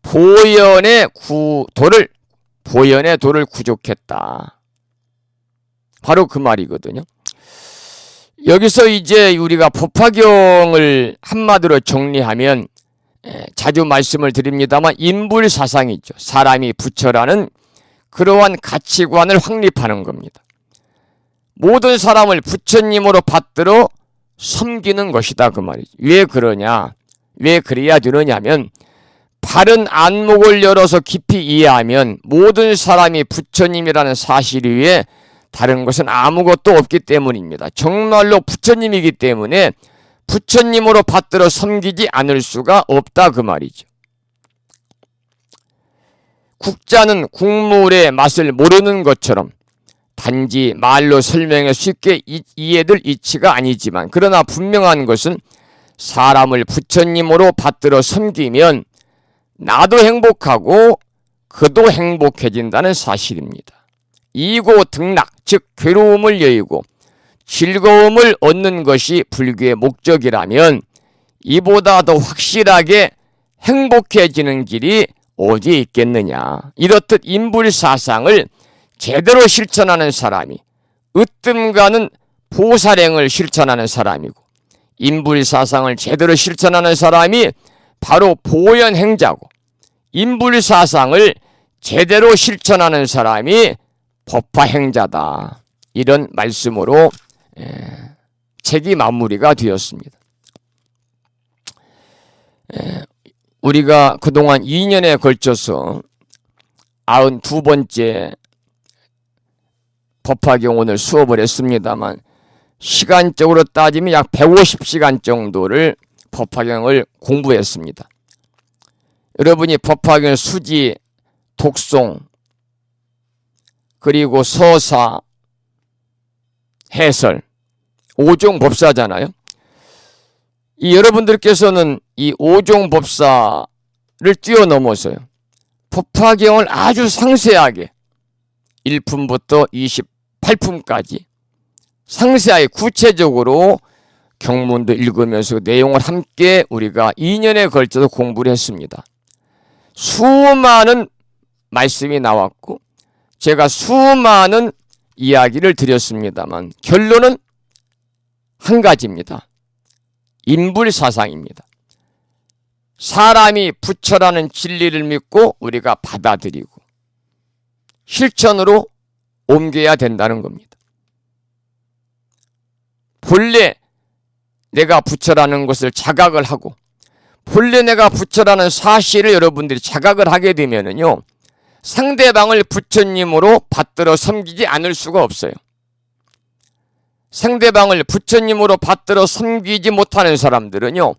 보현의 도를 구족했다. 바로 그 말이거든요. 여기서 이제 우리가 법화경을 한마디로 정리하면 자주 말씀을 드립니다만 인불사상이죠. 사람이 부처라는 그러한 가치관을 확립하는 겁니다. 모든 사람을 부처님으로 받들어 섬기는 것이다, 그 말이죠. 왜 그러냐? 왜 그래야 되느냐면 바른 안목을 열어서 깊이 이해하면 모든 사람이 부처님이라는 사실 위에 다른 것은 아무것도 없기 때문입니다. 정말로 부처님이기 때문에 부처님으로 받들어 섬기지 않을 수가 없다, 그 말이죠. 국자는 국물의 맛을 모르는 것처럼 단지 말로 설명해 쉽게 이해될 이치가 아니지만, 그러나 분명한 것은 사람을 부처님으로 받들어 섬기면 나도 행복하고 그도 행복해진다는 사실입니다. 이고 등락, 즉 괴로움을 여의고 즐거움을 얻는 것이 불교의 목적이라면 이보다 더 확실하게 행복해지는 길이 어디에 있겠느냐. 이렇듯 인불사상을 제대로 실천하는 사람이 으뜸가는 보살행을 실천하는 사람이고, 인불사상을 제대로 실천하는 사람이 바로 보현행자고 인불사상을 제대로 실천하는 사람이 법화행자다. 이런 말씀으로 책이 마무리가 되었습니다. 우리가 그동안 2년에 걸쳐서 92번째 법화경원을 수업을 했습니다만 시간적으로 따지면 약 150시간 정도를 법화경을 공부했습니다. 여러분이 법화경 수지, 독송, 그리고 서사, 해설, 5종 법사잖아요. 이 여러분들께서는 이 5종 법사를 뛰어넘어서요, 법화경을 아주 상세하게 1품부터 28품까지 상세하게 구체적으로 경문도 읽으면서 내용을 함께 우리가 2년에 걸쳐서 공부를 했습니다. 수많은 말씀이 나왔고 제가 수많은 이야기를 드렸습니다만 결론은 한 가지입니다. 인불사상입니다. 사람이 부처라는 진리를 믿고 우리가 받아들이고 실천으로 옮겨야 된다는 겁니다. 본래 내가 부처라는 것을 자각을 하고 본래 내가 부처라는 사실을 여러분들이 자각을 하게 되면은요, 상대방을 부처님으로 받들어 섬기지 않을 수가 없어요. 상대방을 부처님으로 받들어 섬기지 못하는 사람들은요,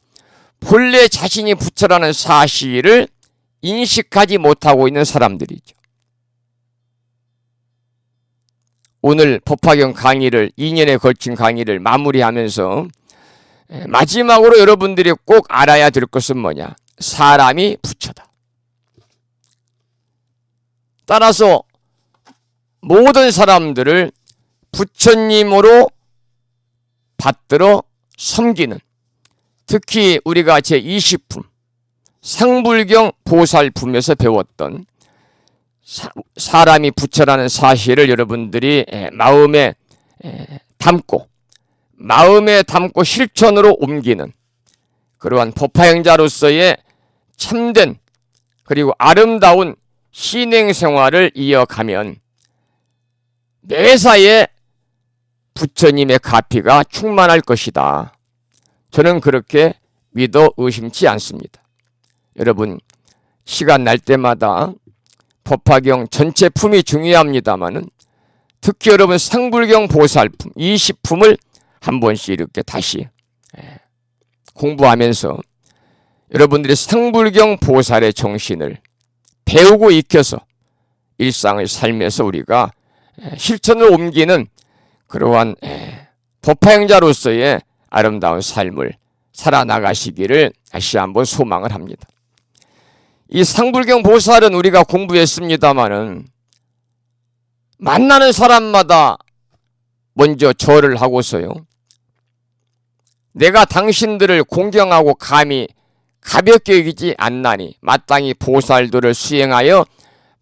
본래 자신이 부처라는 사실을 인식하지 못하고 있는 사람들이죠. 오늘 법화경 강의를 2년에 걸친 강의를 마무리하면서 마지막으로 여러분들이 꼭 알아야 될 것은 뭐냐? 사람이 부처다. 따라서 모든 사람들을 부처님으로 받들어 섬기는, 특히 우리가 제20품 상불경 보살품에서 배웠던 사람이 부처라는 사실을 여러분들이 마음에 담고 실천으로 옮기는 그러한 법화행자로서의 참된 그리고 아름다운 신행생활을 이어가면 매사에 부처님의 가피가 충만할 것이다. 저는 그렇게 믿어 의심치 않습니다. 여러분, 시간 날 때마다 법화경 전체 품이 중요합니다만은 특히 여러분 상불경 보살품 20품을 한 번씩 이렇게 다시 공부하면서 여러분들이 상불경 보살의 정신을 배우고 익혀서 일상의 삶에서 우리가 실천을 옮기는 그러한 법화행자로서의 아름다운 삶을 살아나가시기를 다시 한번 소망을 합니다. 이 상불경 보살은 우리가 공부했습니다마는 만나는 사람마다 먼저 절을 하고서요, 내가 당신들을 공경하고 감히 가볍게 여기지 않나니 마땅히 보살도를 수행하여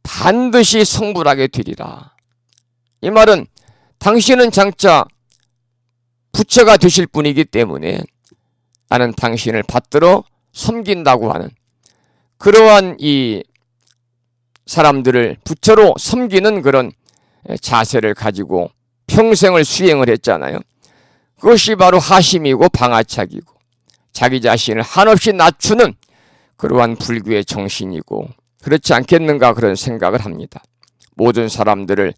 반드시 성불하게 되리라. 이 말은 당신은 장차 부처가 되실 분이기 때문에 나는 당신을 받들어 섬긴다고 하는 그러한 이 사람들을 부처로 섬기는 그런 자세를 가지고 평생을 수행을 했잖아요. 그것이 바로 하심이고 방아착이고 자기 자신을 한없이 낮추는 그러한 불교의 정신이고 그렇지 않겠는가 그런 생각을 합니다. 모든 사람들을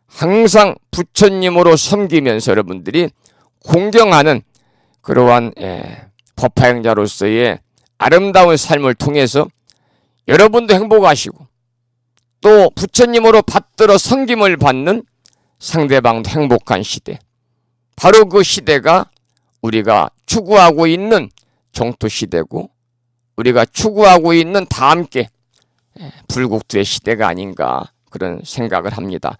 항상 부처님으로 섬기면서 여러분들이 공경하는 그러한 법화행자로서의 아름다운 삶을 통해서 여러분도 행복하시고 또 부처님으로 받들어 섬김을 받는 상대방도 행복한 시대, 바로 그 시대가 우리가 추구하고 있는 정토 시대고 우리가 추구하고 있는 다 함께 불국토의 시대가 아닌가 그런 생각을 합니다.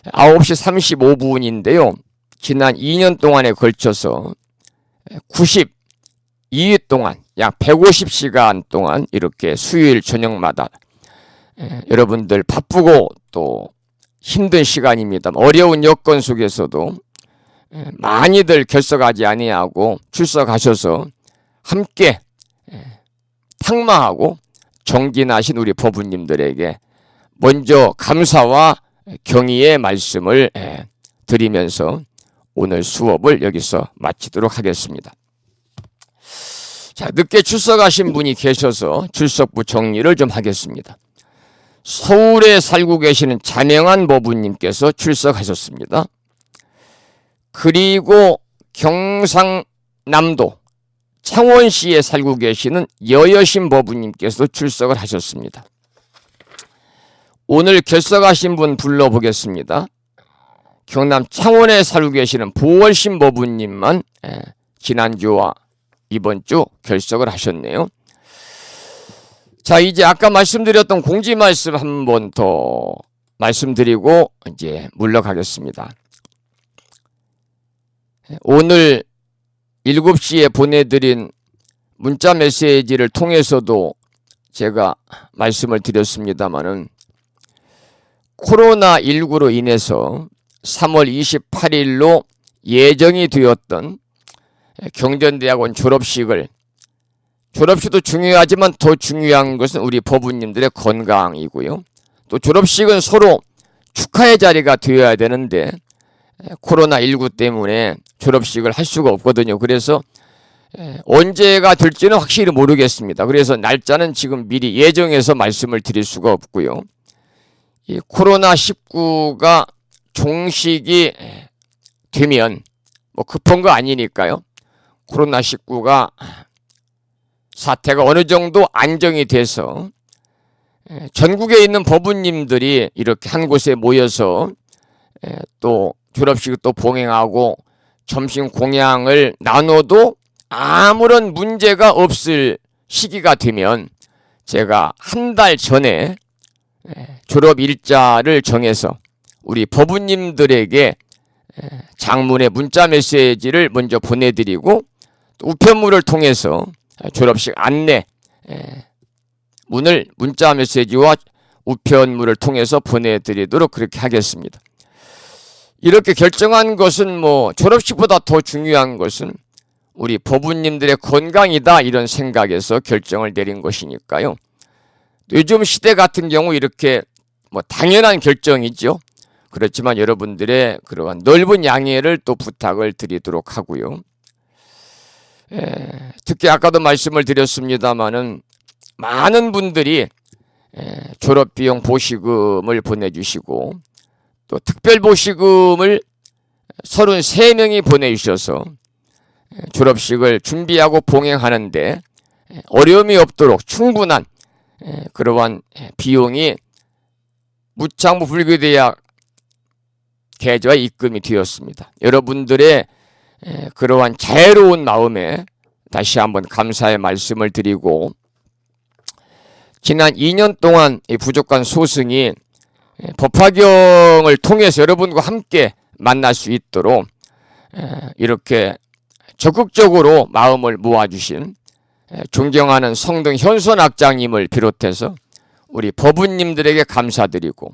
9시 35분인데요. 지난 2년 동안에 걸쳐서 92일 동안 약 150시간 동안 이렇게 수요일 저녁마다 여러분들 바쁘고 또 힘든 시간입니다. 어려운 여건 속에서도 많이들 결석하지 아니하고 출석하셔서 함께 탁마하고 정진하신 우리 법부님들에게 먼저 감사와 경의의 말씀을 드리면서 오늘 수업을 여기서 마치도록 하겠습니다. 자, 늦게 출석하신 분이 계셔서 출석부 정리를 좀 하겠습니다. 서울에 살고 계시는 자명한 법부님께서 출석하셨습니다. 그리고 경상남도 창원시에 살고 계시는 여여신 법부님께서 출석을 하셨습니다. 오늘 결석하신 분 불러보겠습니다. 경남 창원에 살고 계시는 보월신 법부님만 지난주와 이번 주 결석을 하셨네요. 자, 이제 아까 말씀드렸던 공지 말씀 한 번 더 말씀드리고 이제 물러가겠습니다. 오늘 7시에 보내드린 문자 메시지를 통해서도 제가 말씀을 드렸습니다마는 코로나19로 인해서 3월 28일로 예정이 되었던 경전대학원 졸업식도 중요하지만 더 중요한 것은 우리 법부님들의 건강이고요. 또 졸업식은 서로 축하의 자리가 되어야 되는데 코로나19 때문에 졸업식을 할 수가 없거든요. 그래서 언제가 될지는 확실히 모르겠습니다. 그래서 날짜는 지금 미리 예정해서 말씀을 드릴 수가 없고요. 이 코로나19가 종식이 되면 뭐 급한 거 아니니까요. 코로나19가 사태가 어느 정도 안정이 돼서 전국에 있는 법부님들이 이렇게 한 곳에 모여서 또 졸업식 또 봉행하고 점심 공양을 나눠도 아무런 문제가 없을 시기가 되면 제가 한 달 전에 졸업 일자를 정해서 우리 법부님들에게 장문의 문자 메시지를 먼저 보내드리고 또 우편물을 통해서 졸업식 안내 문을 문자 메시지와 우편물을 통해서 보내드리도록 그렇게 하겠습니다. 이렇게 결정한 것은 뭐 졸업식보다 더 중요한 것은 우리 법부님들의 건강이다 이런 생각에서 결정을 내린 것이니까요. 요즘 시대 같은 경우 이렇게 뭐 당연한 결정이죠. 그렇지만 여러분들의 그러한 넓은 양해를 또 부탁을 드리도록 하고요. 특히 아까도 말씀을 드렸습니다마는 많은 분들이 졸업비용 보시금을 보내주시고 또 특별보시금을 33명이 보내주셔서 졸업식을 준비하고 봉행하는데 어려움이 없도록 충분한 그러한 비용이 무창부 불교대학 계좌에 입금이 되었습니다. 여러분들의 그러한 자애로운 마음에 다시 한번 감사의 말씀을 드리고 지난 2년 동안 이 부족한 소승이 법화경을 통해서 여러분과 함께 만날 수 있도록 이렇게 적극적으로 마음을 모아주신 존경하는 성등 현선학장님을 비롯해서 우리 법부님들에게 감사드리고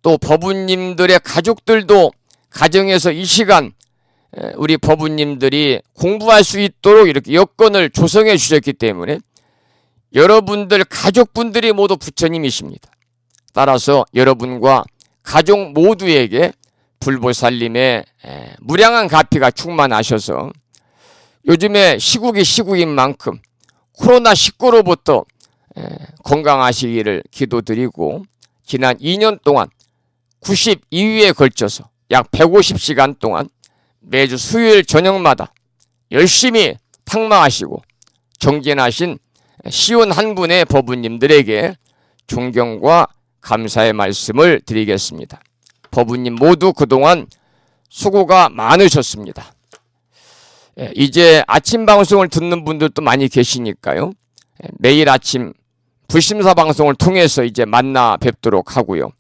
또 법부님들의 가족들도 가정에서 이 시간 우리 법부님들이 공부할 수 있도록 이렇게 여건을 조성해 주셨기 때문에 여러분들 가족분들이 모두 부처님이십니다. 따라서 여러분과 가족 모두에게 불보살님의 무량한 가피가 충만하셔서 요즘에 시국이 시국인 만큼 코로나19로부터 건강하시기를 기도드리고 지난 2년 동안 92회에 걸쳐서 약 150시간 동안 매주 수요일 저녁마다 열심히 탁마하시고 정진하신 시온 한 분의 법부님들에게 존경과 감사의 말씀을 드리겠습니다. 법부님 모두 그동안 수고가 많으셨습니다. 이제 아침 방송을 듣는 분들도 많이 계시니까요. 매일 아침 불심사 방송을 통해서 이제 만나 뵙도록 하고요.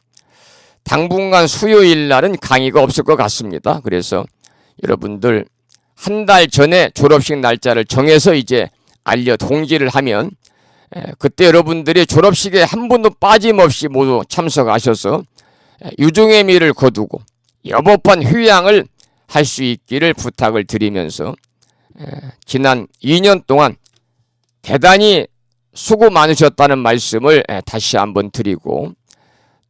당분간 수요일 날은 강의가 없을 것 같습니다. 그래서 여러분들 한 달 전에 졸업식 날짜를 정해서 이제 알려 통지를 하면 그때 여러분들이 졸업식에 한 분도 빠짐없이 모두 참석하셔서 유종의 미를 거두고 여법한 휴양을 할 수 있기를 부탁을 드리면서 지난 2년 동안 대단히 수고 많으셨다는 말씀을 다시 한번 드리고,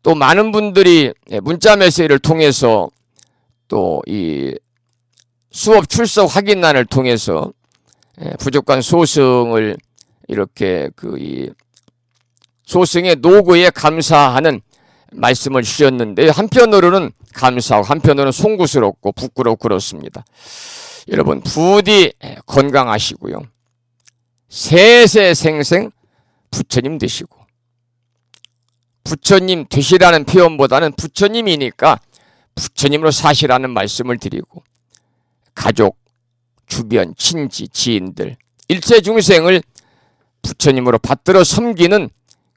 또 많은 분들이 문자 메시지를 통해서 또 이 수업 출석 확인란을 통해서 부족한 소승을 이렇게 이 소승의 노고에 감사하는 말씀을 주셨는데, 한편으로는 감사하고 한편으로는 송구스럽고 부끄럽고 그렇습니다. 여러분 부디 건강하시고요. 세세생생 부처님 되시고, 부처님 되시라는 표현보다는 부처님이니까 부처님으로 사시라는 말씀을 드리고, 가족, 주변, 친지, 지인들, 일체 중생을 부처님으로 받들어 섬기는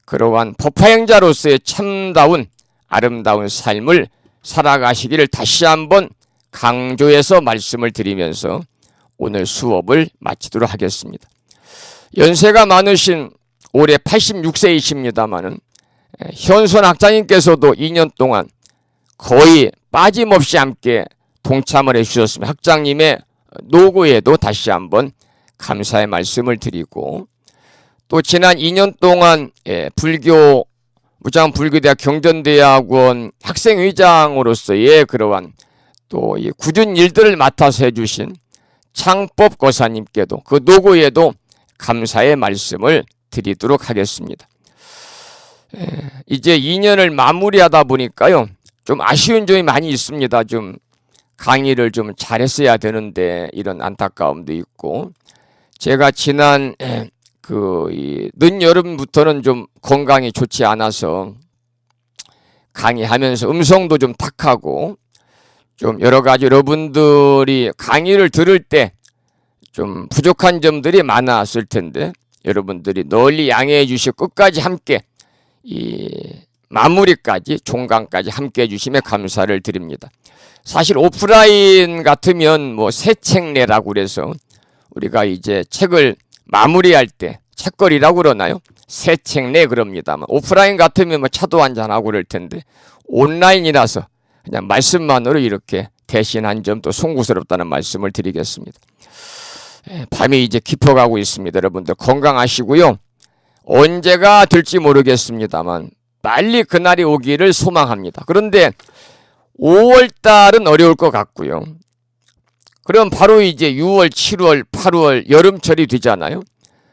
그러한 법화행자로서의 참다운 아름다운 삶을 살아가시기를 다시 한번 강조해서 말씀을 드리면서 오늘 수업을 마치도록 하겠습니다. 연세가 많으신 올해 86세이십니다마는 현선 학장님께서도 2년 동안 거의 빠짐없이 함께 동참을 해주셨습니다. 학장님의 노고에도 다시 한번 감사의 말씀을 드리고, 또 지난 2년 동안 무장불교대학 경전대학원 학생회장으로서의 그러한 또 이 굳은 일들을 맡아서 해주신 창법 거사님께도 그 노고에도 감사의 말씀을 드리도록 하겠습니다. 이제 2년을 마무리하다 보니까요, 좀 아쉬운 점이 많이 있습니다. 좀 강의를 좀 잘했어야 되는데 이런 안타까움도 있고, 제가 지난 늦여름부터는 좀 건강이 좋지 않아서 강의하면서 음성도 좀 탁하고, 좀 여러 가지 여러분들이 강의를 들을 때 좀 부족한 점들이 많았을 텐데, 여러분들이 널리 양해해 주시고 끝까지 함께 이 마무리까지 종강까지 함께 해주시면 감사를 드립니다. 사실 오프라인 같으면 뭐 새 책내라고 그래서 우리가 이제 책을 마무리할 때 책거리라고 그러나요? 새 책내 그럽니다만, 오프라인 같으면 뭐 차도 한잔하고 그럴 텐데 온라인이라서 그냥 말씀만으로 이렇게 대신한 점 또 송구스럽다는 말씀을 드리겠습니다. 밤이 이제 깊어가고 있습니다. 여러분들 건강하시고요. 언제가 될지 모르겠습니다만 빨리 그날이 오기를 소망합니다. 그런데 5월달은 어려울 것 같고요. 그럼 바로 이제 6월, 7월, 8월 여름철이 되잖아요.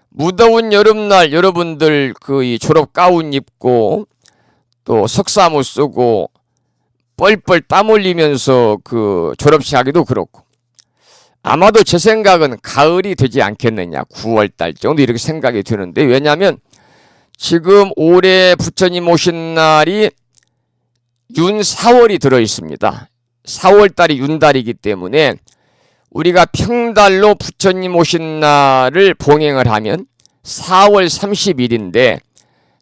무더운 여름날 여러분들 이 졸업 가운 입고 또 석사모 쓰고 뻘뻘 땀 흘리면서 졸업식 하기도 그렇고, 아마도 제 생각은 가을이 되지 않겠느냐, 9월달 정도 이렇게 생각이 드는데, 왜냐하면 지금 올해 부처님 오신 날이 윤 4월이 들어있습니다. 4월달이 윤달이기 때문에 우리가 평달로 부처님 오신 날을 봉행을 하면 4월 30일인데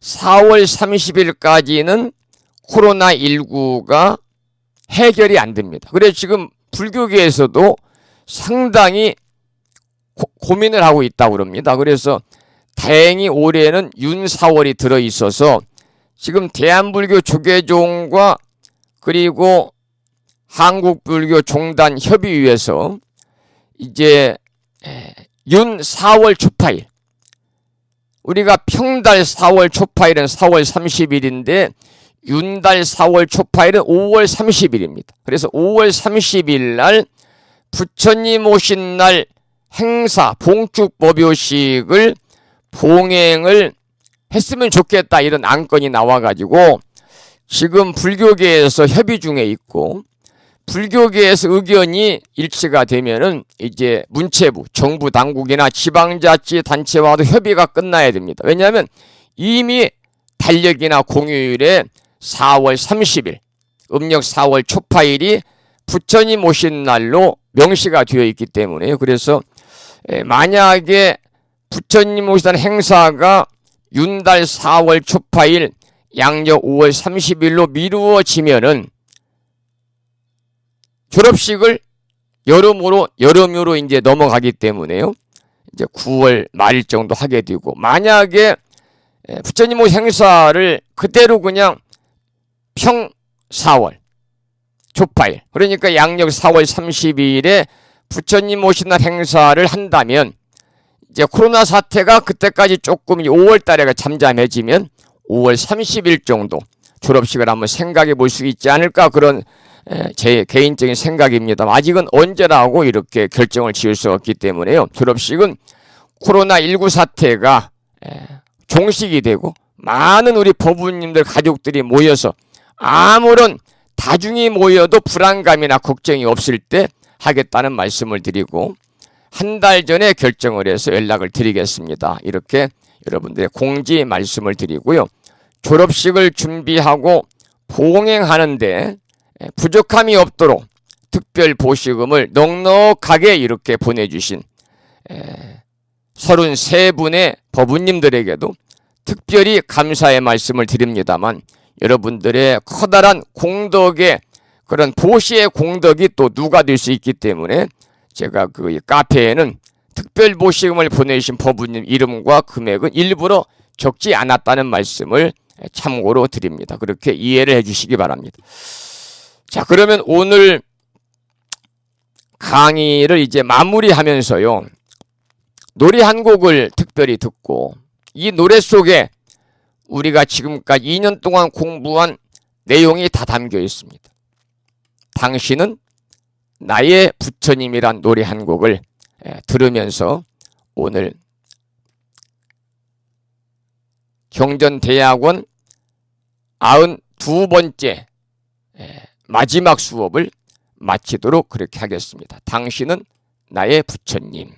4월 30일까지는 코로나19가 해결이 안 됩니다. 그래서 지금 불교계에서도 상당히 고민을 하고 있다고 그럽니다. 그래서 다행히 올해는 윤 4월이 들어있어서 지금 대한불교 조계종과 그리고 한국불교 종단 협의회에서 이제 윤 4월 초파일, 우리가 평달 4월 초파일은 4월 30일인데 윤달 4월 초파일은 5월 30일입니다. 그래서 5월 30일 날 부처님 오신 날 행사 봉축법요식을 봉행을 했으면 좋겠다, 이런 안건이 나와가지고 지금 불교계에서 협의 중에 있고, 불교계에서 의견이 일치가 되면은 이제 문체부, 정부 당국이나 지방자치 단체와도 협의가 끝나야 됩니다. 왜냐하면 이미 달력이나 공휴일에 4월 30일, 음력 4월 초파일이 부처님 오신 날로 명시가 되어 있기 때문에요. 그래서 만약에 부처님 오신 날 행사가 윤달 4월 초파일, 양력 5월 30일로 미루어지면은 졸업식을 여름으로 이제 넘어가기 때문에요. 이제 9월 말 정도 하게 되고, 만약에 부처님 오신 행사를 그대로 그냥 평 4월 초파일, 그러니까 양력 4월 30일에 부처님 오신 날 행사를 한다면 이제 코로나 사태가 그때까지 조금 5월 달에가 잠잠해지면 5월 30일 정도 졸업식을 한번 생각해 볼 수 있지 않을까, 그런 제 개인적인 생각입니다. 아직은 언제라고 이렇게 결정을 지을 수 없기 때문에요. 졸업식은 코로나19 사태가 종식이 되고 많은 우리 법부님들 가족들이 모여서 아무런 다중이 모여도 불안감이나 걱정이 없을 때 하겠다는 말씀을 드리고, 한 달 전에 결정을 해서 연락을 드리겠습니다. 이렇게 여러분들의 공지 말씀을 드리고요. 졸업식을 준비하고 봉행하는데 부족함이 없도록 특별 보시금을 넉넉하게 이렇게 보내주신 33분의 법부님들에게도 특별히 감사의 말씀을 드립니다만, 여러분들의 커다란 공덕의 그런 보시의 공덕이 또 누가 될 수 있기 때문에 제가 그 카페에는 특별 보시금을 보내주신 법부님 이름과 금액은 일부러 적지 않았다는 말씀을 참고로 드립니다. 그렇게 이해를 해주시기 바랍니다. 자, 그러면 오늘 강의를 이제 마무리하면서요, 노래 한 곡을 특별히 듣고, 이 노래 속에 우리가 지금까지 2년 동안 공부한 내용이 다 담겨 있습니다. 당신은 나의 부처님이란 노래 한 곡을 들으면서 오늘 경전대학원 92번째 마지막 수업을 마치도록 그렇게 하겠습니다. 당신은 나의 부처님.